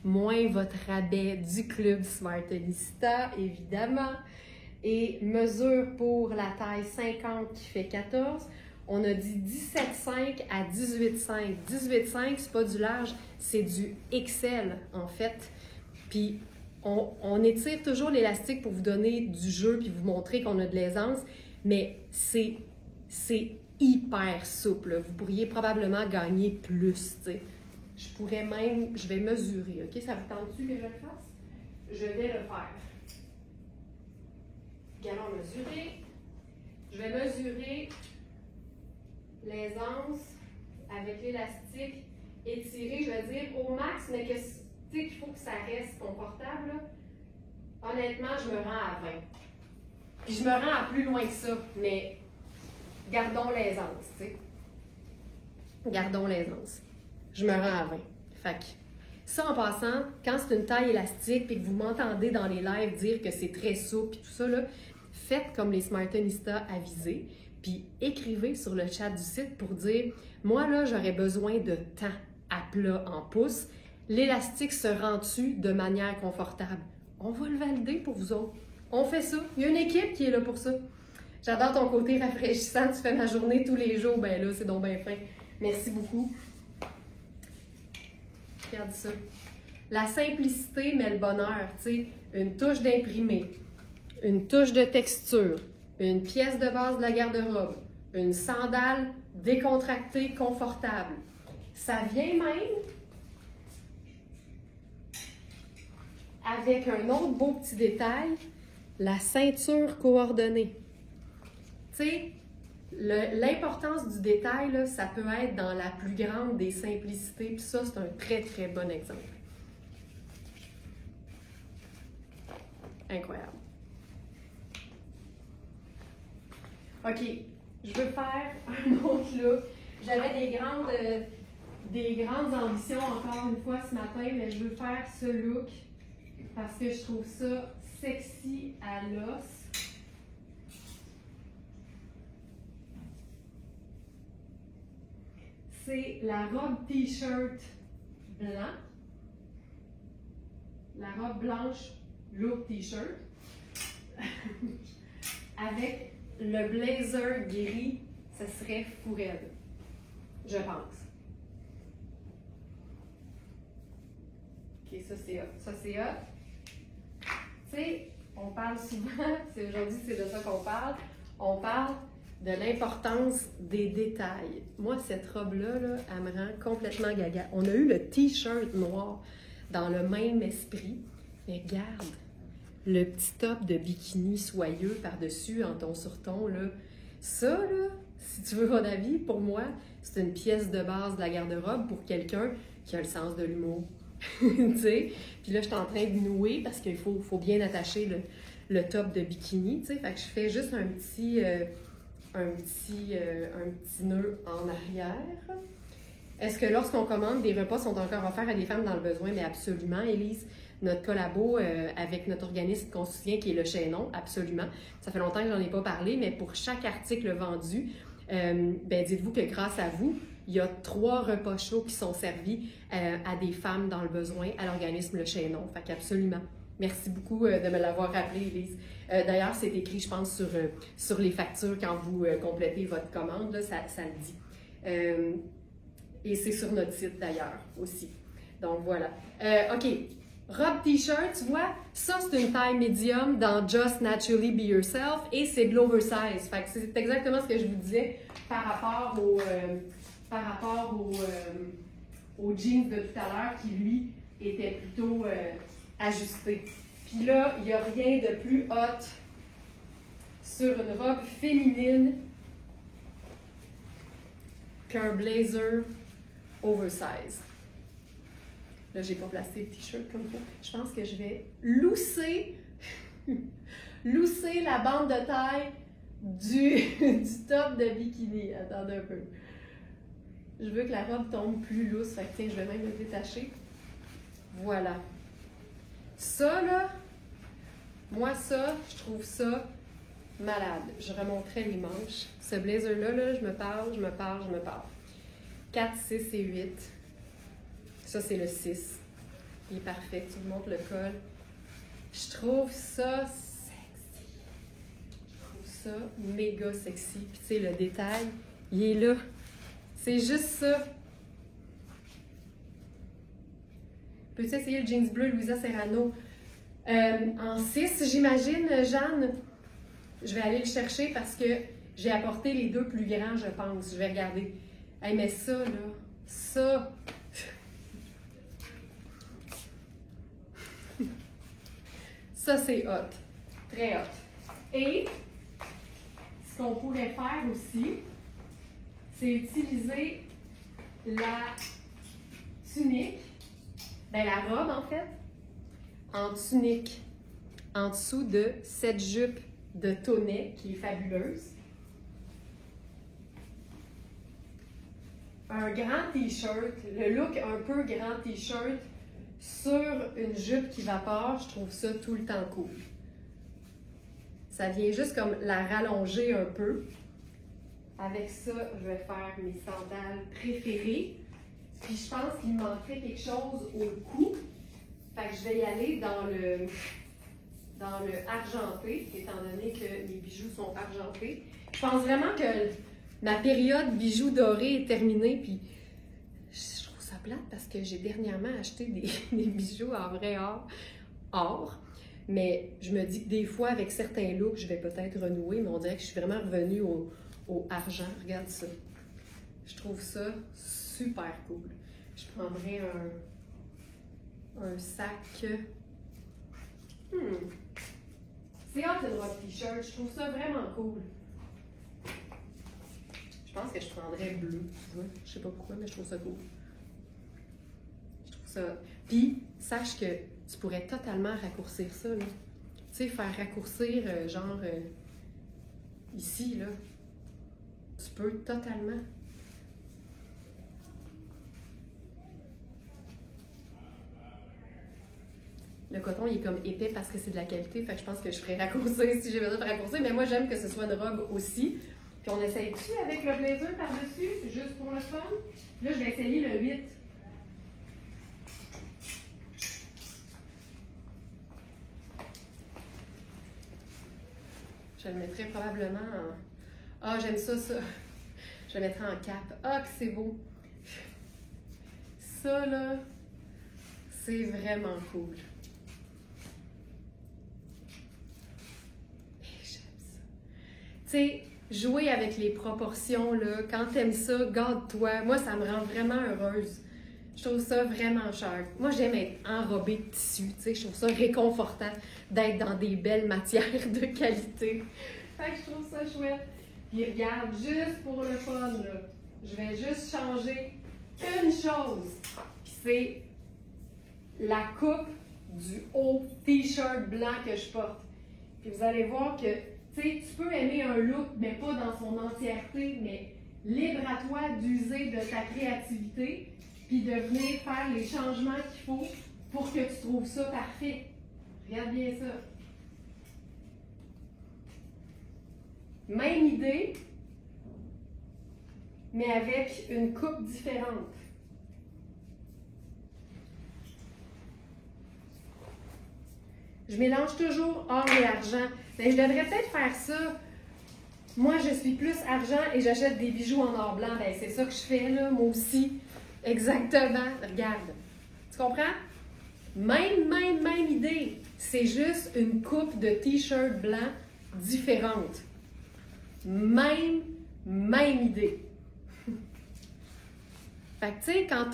Moins votre rabais du club Smartenista, évidemment. Et mesure pour la taille 50 qui fait 14. On a dit 17,5 à 18,5. 18,5, c'est pas du large, c'est du XL en fait. Puis on étire toujours l'élastique pour vous donner du jeu puis vous montrer qu'on a de l'aisance, mais c'est hyper souple. Vous pourriez probablement gagner plus, tu sais. Je vais mesurer, OK? Ça vous tente-tu que je le fasse? Je vais le faire. Allons mesurer. Je vais mesurer l'aisance avec l'élastique étiré, je vais dire au max, mais que tu sais qu'il faut que ça reste confortable. Là. Honnêtement, je me rends à 20. Puis je me rends à plus loin que ça, mais gardons l'aisance, tu sais. Gardons l'aisance. Je me rends à 20. Fait que ça, en passant, quand c'est une taille élastique et que vous m'entendez dans les lives dire que c'est très souple et tout ça, là, faites comme les Smartenista avisés, puis écrivez sur le chat du site pour dire « Moi, là, j'aurais besoin de temps à plat en pouces. L'élastique se rend-tu de manière confortable? » On va le valider pour vous autres. On fait ça. Il y a une équipe qui est là pour ça. J'adore ton côté rafraîchissant. Tu fais ma journée tous les jours. Ben là, c'est donc bien fin. Merci beaucoup. Regarde ça. La simplicité met le bonheur. Tu sais, une touche d'imprimé, une touche de texture, une pièce de base de la garde-robe, une sandale décontractée, confortable. Ça vient même avec un autre beau petit détail, la ceinture coordonnée. Tu sais, l'importance du détail, là, ça peut être dans la plus grande des simplicités, puis ça, c'est un très, très bon exemple. Incroyable. OK, je veux faire un autre look. J'avais des grandes des grandes ambitions encore une fois ce matin, mais je veux faire ce look parce que je trouve ça sexy à l'os. C'est la robe t-shirt blanc, la robe blanche look t-shirt, avec le blazer gris, ça serait fou raide, je pense. Ok, ça c'est hot. Ça c'est hot. Tu sais, on parle souvent, aujourd'hui c'est de ça qu'on parle, on parle de l'importance des détails. Moi, cette robe-là, là, elle me rend complètement gaga. On a eu le t-shirt noir dans le même esprit, mais regarde, le petit top de bikini soyeux par-dessus, en ton sur ton, là, ça, là, si tu veux mon avis, pour moi, c'est une pièce de base de la garde-robe pour quelqu'un qui a le sens de l'humour. Tu sais? Puis là, je suis en train de nouer parce qu'il faut bien attacher le top de bikini, tu sais. Fait que je fais juste un petit nœud en arrière. Est-ce que lorsqu'on commande, des repas sont encore offerts à des femmes dans le besoin? Mais absolument, Élise. Notre collabo avec notre organisme qu'on soutient, qui est le Chaînon, absolument. Ça fait longtemps que j'en ai pas parlé, mais pour chaque article vendu, dites-vous que grâce à vous, il y a 3 repas chauds qui sont servis à des femmes dans le besoin à l'organisme Le Chaînon. Fait qu'absolument. Merci beaucoup de me l'avoir rappelé, Élise. D'ailleurs, c'est écrit, je pense, sur les factures quand vous complétez votre commande, là, ça le dit. Et c'est sur notre site, d'ailleurs, aussi. Donc, voilà. OK. Robe t-shirt, tu vois, ça, c'est une taille médium dans Just Naturally Be Yourself et c'est de l'oversize. Fait que c'est exactement ce que je vous disais par rapport au jeans de tout à l'heure qui, lui, était plutôt ajusté. Puis là, il n'y a rien de plus hot sur une robe féminine qu'un blazer oversize. Là, j'ai pas placé le t-shirt comme ça. Je pense que je vais lousser la bande de taille du top de bikini. Attendez un peu. Je veux que la robe tombe plus lousse. Fait que tiens, je vais même le détacher. Voilà. Ça, là, moi, ça, je trouve ça malade. Je remonterai les manches. Ce blazer-là, là, je me parle. 4, 6 et 8. Ça, c'est le 6. Il est parfait. Tu me montres le col. Je trouve ça sexy. Je trouve ça méga sexy. Puis, tu sais, le détail, il est là. C'est juste ça. Peux-tu essayer le jeans bleu Louisa Serrano? En 6, j'imagine, Jeanne. Je vais aller le chercher parce que j'ai apporté les 2 plus grands, je pense. Je vais regarder. Hey, mais ça, là, ça... Ça, c'est hot. Très hot. Et ce qu'on pourrait faire aussi, c'est utiliser la tunique, la robe en fait, en tunique, en dessous de cette jupe de tonnet qui est fabuleuse. Un grand t-shirt, le look un peu grand t-shirt sur une jupe qui vapore, je trouve ça tout le temps cool. Ça vient juste comme la rallonger un peu. Avec ça, je vais faire mes sandales préférées. Puis je pense qu'il me manquerait quelque chose au cou. Fait que je vais y aller dans le argenté, étant donné que mes bijoux sont argentés. Je pense vraiment que ma période bijoux dorés est terminée. Puis je trouve ça plate parce que j'ai dernièrement acheté des bijoux en vrai or. Mais je me dis que des fois, avec certains looks, je vais peut-être renouer, mais on dirait que je suis vraiment revenue au argent. Regarde ça. Je trouve ça super cool. Je prendrais un sac. C'est hot une robe t-shirt. Je trouve ça vraiment cool. Je pense que je prendrais bleu. Tu vois? Je sais pas pourquoi, mais je trouve ça cool. Je trouve ça. Puis, sache que tu pourrais totalement raccourcir ça, là. Tu sais, faire raccourcir, ici, là. Tu peux totalement. Le coton, il est comme épais parce que c'est de la qualité. Fait que je pense que je ferais raccourcir si j'ai besoin de raccourcir. Mais moi, j'aime que ce soit une robe aussi. Puis on essaye dessus avec le blazer par-dessus, juste pour le fun. Là, je vais essayer le 8. Je le mettrais probablement en... Ah, j'aime ça, ça. Je le mettrais en cap. Ah, que c'est beau. Ça, là, c'est vraiment cool. J'aime ça. Tu sais, jouer avec les proportions, là, quand t'aimes ça, garde-toi. Moi, ça me rend vraiment heureuse. Je trouve ça vraiment cher. Moi, j'aime être enrobée de tissu, tu sais. Je trouve ça réconfortant d'être dans des belles matières de qualité. Fait que je trouve ça chouette. Puis regarde, juste pour le fun, là, je vais juste changer une chose. Puis c'est la coupe du haut t-shirt blanc que je porte. Puis vous allez voir que, tu sais, tu peux aimer un look, mais pas dans son entièreté, mais libre à toi d'user de ta créativité, puis de venir faire les changements qu'il faut pour que tu trouves ça parfait. Regarde bien ça. Même idée, mais avec une coupe différente. Je mélange toujours or et argent. Mais je devrais peut-être faire ça. Moi, je suis plus argent et j'achète des bijoux en or blanc. Ben, c'est ça que je fais, là, moi aussi. Exactement. Regarde. Tu comprends? Même idée. C'est juste une coupe de t-shirt blanc différente. Même idée. Fait que, tu sais, quand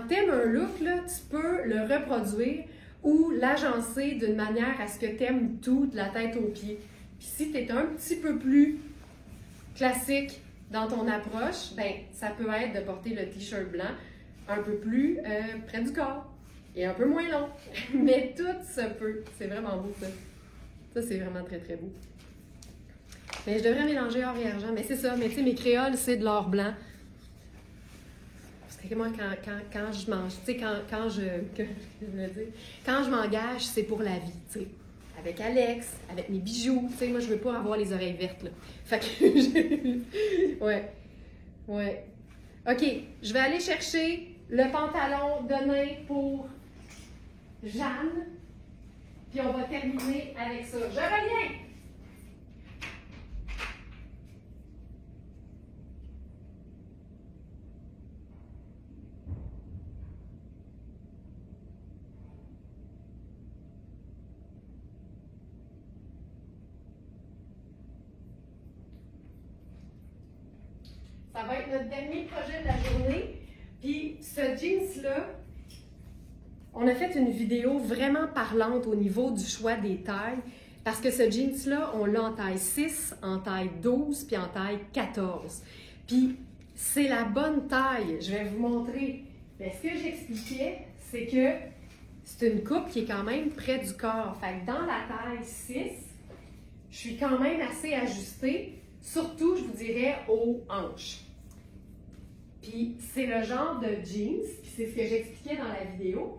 t'aimes un look, là, tu peux le reproduire ou l'agencer d'une manière à ce que t'aimes tout de la tête aux pieds. Puis si t'es un petit peu plus classique dans ton approche, ben ça peut être de porter le t-shirt blanc un peu plus près du corps et un peu moins long. Mais tout se peut. C'est vraiment beau, ça. Ça, c'est vraiment très, très beau. Mais je devrais mélanger or et argent. Mais c'est ça. Mais tu sais, mes créoles, c'est de l'or blanc. Parce que moi, quand je mange, tu sais, quand je m'engage, c'est pour la vie, tu sais. Avec Alex, avec mes bijoux, tu sais, moi, je veux pas avoir les oreilles vertes, là. Fait que, ouais. OK, je vais aller chercher le pantalon de nain pour Jeanne. Puis on va terminer avec ça. Je reviens! Ça va être notre dernier projet de la journée. Puis ce jeans-là, on a fait une vidéo vraiment parlante au niveau du choix des tailles. Parce que ce jeans-là, on l'a en taille 6, en taille 12, puis en taille 14. Puis c'est la bonne taille. Je vais vous montrer. Mais ce que j'expliquais, c'est que c'est une coupe qui est quand même près du corps. Fait que dans la taille 6, je suis quand même assez ajustée, surtout, je vous dirais, aux hanches. Puis c'est le genre de jeans, puis c'est ce que j'expliquais dans la vidéo,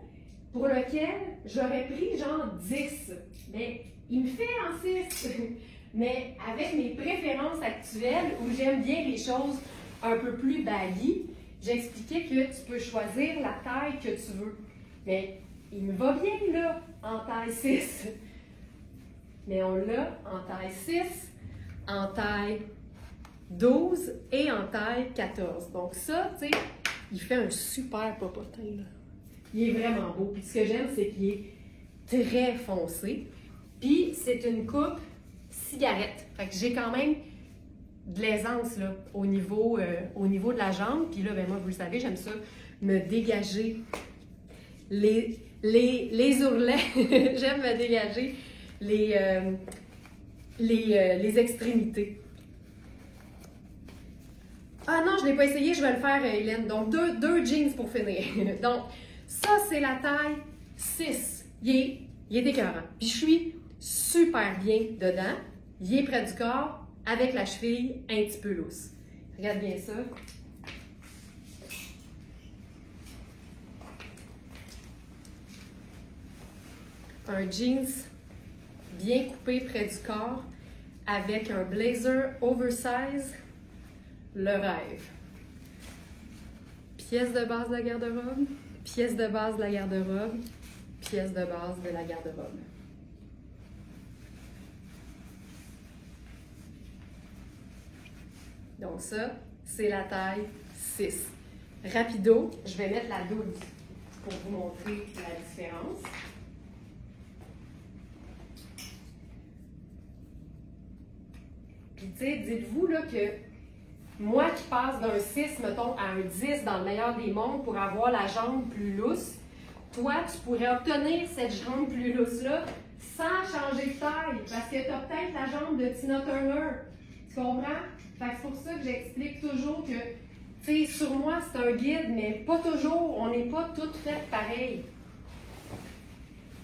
pour lequel j'aurais pris genre 10. Mais il me fait en 6. Mais avec mes préférences actuelles, où j'aime bien les choses un peu plus baggy, j'expliquais que tu peux choisir la taille que tu veux. Mais il me va bien là, en taille 6. Mais on l'a en taille 6, en taille 12 et en taille 14. Donc ça, tu sais, il fait un super popotin, là. Il est vraiment beau. Puis ce que j'aime, c'est qu'il est très foncé. Puis c'est une coupe cigarette. Fait que j'ai quand même de l'aisance, là, au niveau de la jambe. Puis là, ben moi, vous le savez, j'aime ça me dégager les ourlets. J'aime me dégager les extrémités. Ah non, je ne l'ai pas essayé, je vais le faire, Hélène. Donc, deux jeans pour finir. Donc, ça, c'est la taille 6. Il est écœurant. Puis, je suis super bien dedans. Il est près du corps, avec la cheville un petit peu lousse. Regarde bien ça. un jeans bien coupé près du corps avec un blazer oversize, le rêve. Pièce de base de la garde-robe, pièce de base de la garde-robe, pièce de base de la garde-robe. Donc ça, c'est la taille 6. Rapido, je vais mettre la 12 pour vous montrer la différence. Puis tu sais, dites-vous là que moi qui passe d'un 6, mettons, à un 10 dans le meilleur des mondes pour avoir la jambe plus lousse, toi, tu pourrais obtenir cette jambe plus lousse-là sans changer de taille, parce que tu as peut-être la jambe de Tina Turner. Tu comprends? Fait que c'est pour ça que j'explique toujours que, tu sais, sur moi, c'est un guide, mais pas toujours. On n'est pas toutes faites pareil.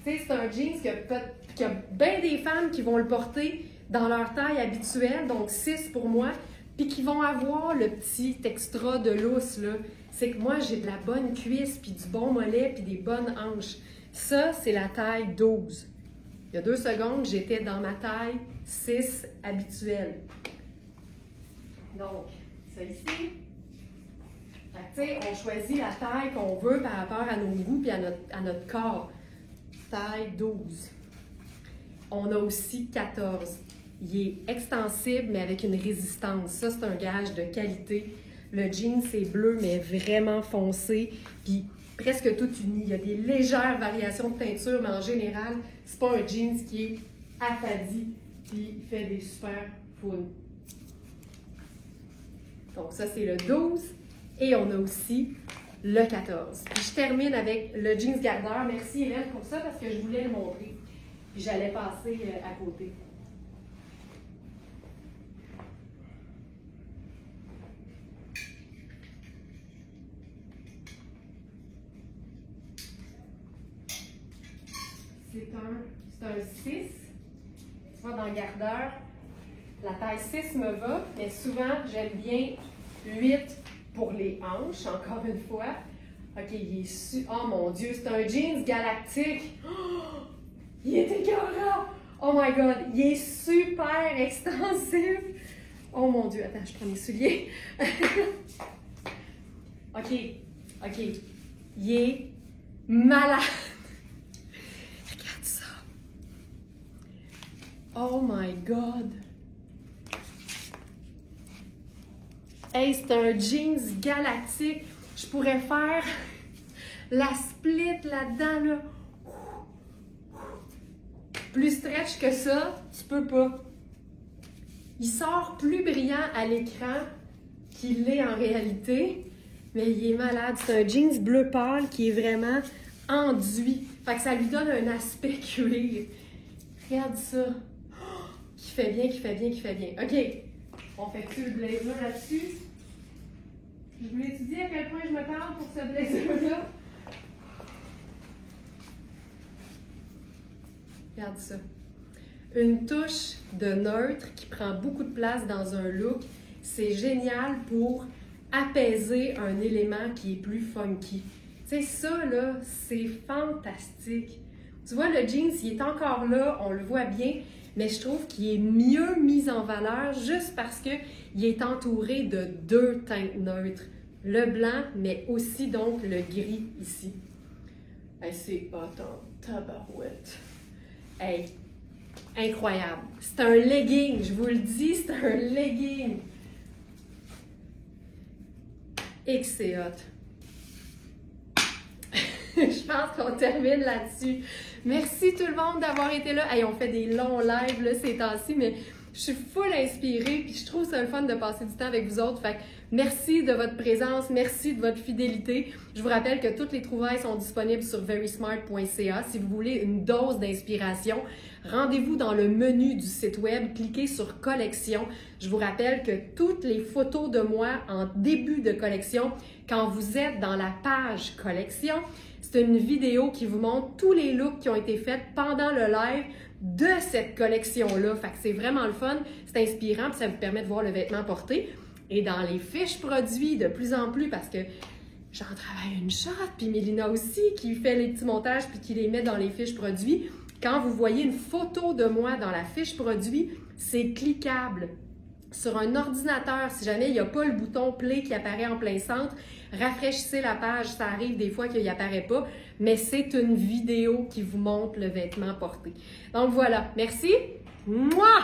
Tu sais, c'est un jeans qu'il y a bien des femmes qui vont le porter dans leur taille habituelle, donc 6 pour moi, puis qui vont avoir le petit extra de lousse, là. C'est que moi, j'ai de la bonne cuisse, puis du bon mollet, puis des bonnes hanches. Ça, c'est la taille 12. Il y a 2 secondes, j'étais dans ma taille 6 habituelle. Donc, ça ici. Tu sais, on choisit la taille qu'on veut par rapport à nos goûts et à notre corps. Taille 12. On a aussi 14. Il est extensible, mais avec une résistance. Ça, c'est un gage de qualité. Le jean, c'est bleu, mais vraiment foncé, puis presque tout uni. Il y a des légères variations de teinture, mais en général, c'est pas un jeans qui est affadi, puis il fait des super foules. Donc ça, c'est le 12. Et on a aussi le 14. Puis je termine avec le jeans gardeur. Merci Hélène pour ça, parce que je voulais le montrer. Puis j'allais passer à côté. C'est un 6. Tu vois, dans le gardeur, la taille 6 me va, mais souvent, j'aime bien 8 pour les hanches, encore une fois. OK, il est oh mon Dieu, c'est un jeans galactique. Oh, il est écœurant. Oh my God, il est super extensif. Oh mon Dieu, attends, je prends mes souliers. OK. Il est malade. Regarde ça. Oh my God. Hey, c'est un jeans galactique. Je pourrais faire la split là-dedans, là. Plus stretch que ça, tu peux pas. Il sort plus brillant à l'écran qu'il l'est en réalité, mais il est malade. C'est un jeans bleu pâle qui est vraiment enduit. Fait que ça lui donne un aspect cuir. Regarde ça. Oh, qui fait bien. OK. On fait-tu le blazer là-dessus? Je voulais étudier à quel point je me parle pour ce blazer-là. Regarde ça. Une touche de neutre qui prend beaucoup de place dans un look. C'est génial pour apaiser un élément qui est plus funky. Tu sais, ça, là, c'est fantastique. Tu vois, le jeans, il est encore là, on le voit bien, mais je trouve qu'il est mieux mis en valeur juste parce qu'il est entouré de 2 teintes neutres. Le blanc, mais aussi donc le gris ici. Hey, c'est hot en tabarouette. Hey, incroyable. C'est un legging, je vous le dis, c'est un legging. Et que c'est hot. Je pense qu'on termine là-dessus. Merci tout le monde d'avoir été là. Hey, on fait des longs lives là, ces temps-ci, mais je suis full inspirée, puis je trouve ça le fun de passer du temps avec vous autres. Fait que merci de votre présence, merci de votre fidélité. Je vous rappelle que toutes les trouvailles sont disponibles sur verysmart.ca. Si vous voulez une dose d'inspiration, rendez-vous dans le menu du site web, cliquez sur collection. Je vous rappelle que toutes les photos de moi en début de collection, quand vous êtes dans la page collection, c'est une vidéo qui vous montre tous les looks qui ont été faits pendant le live de cette collection-là. Fait que c'est vraiment le fun, c'est inspirant, puis ça vous permet de voir le vêtement porté. Et dans les fiches produits, de plus en plus, parce que j'en travaille une shot, puis Mélina aussi, qui fait les petits montages, puis qui les met dans les fiches produits. Quand vous voyez une photo de moi dans la fiche produit, c'est cliquable. Sur un ordinateur, si jamais il n'y a pas le bouton Play qui apparaît en plein centre, rafraîchissez la page, ça arrive des fois qu'il n'y apparaît pas, mais c'est une vidéo qui vous montre le vêtement porté. Donc voilà, merci. Moi!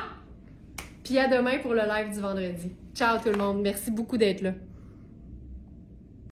Puis à demain pour le live du vendredi. Ciao tout le monde, merci beaucoup d'être là.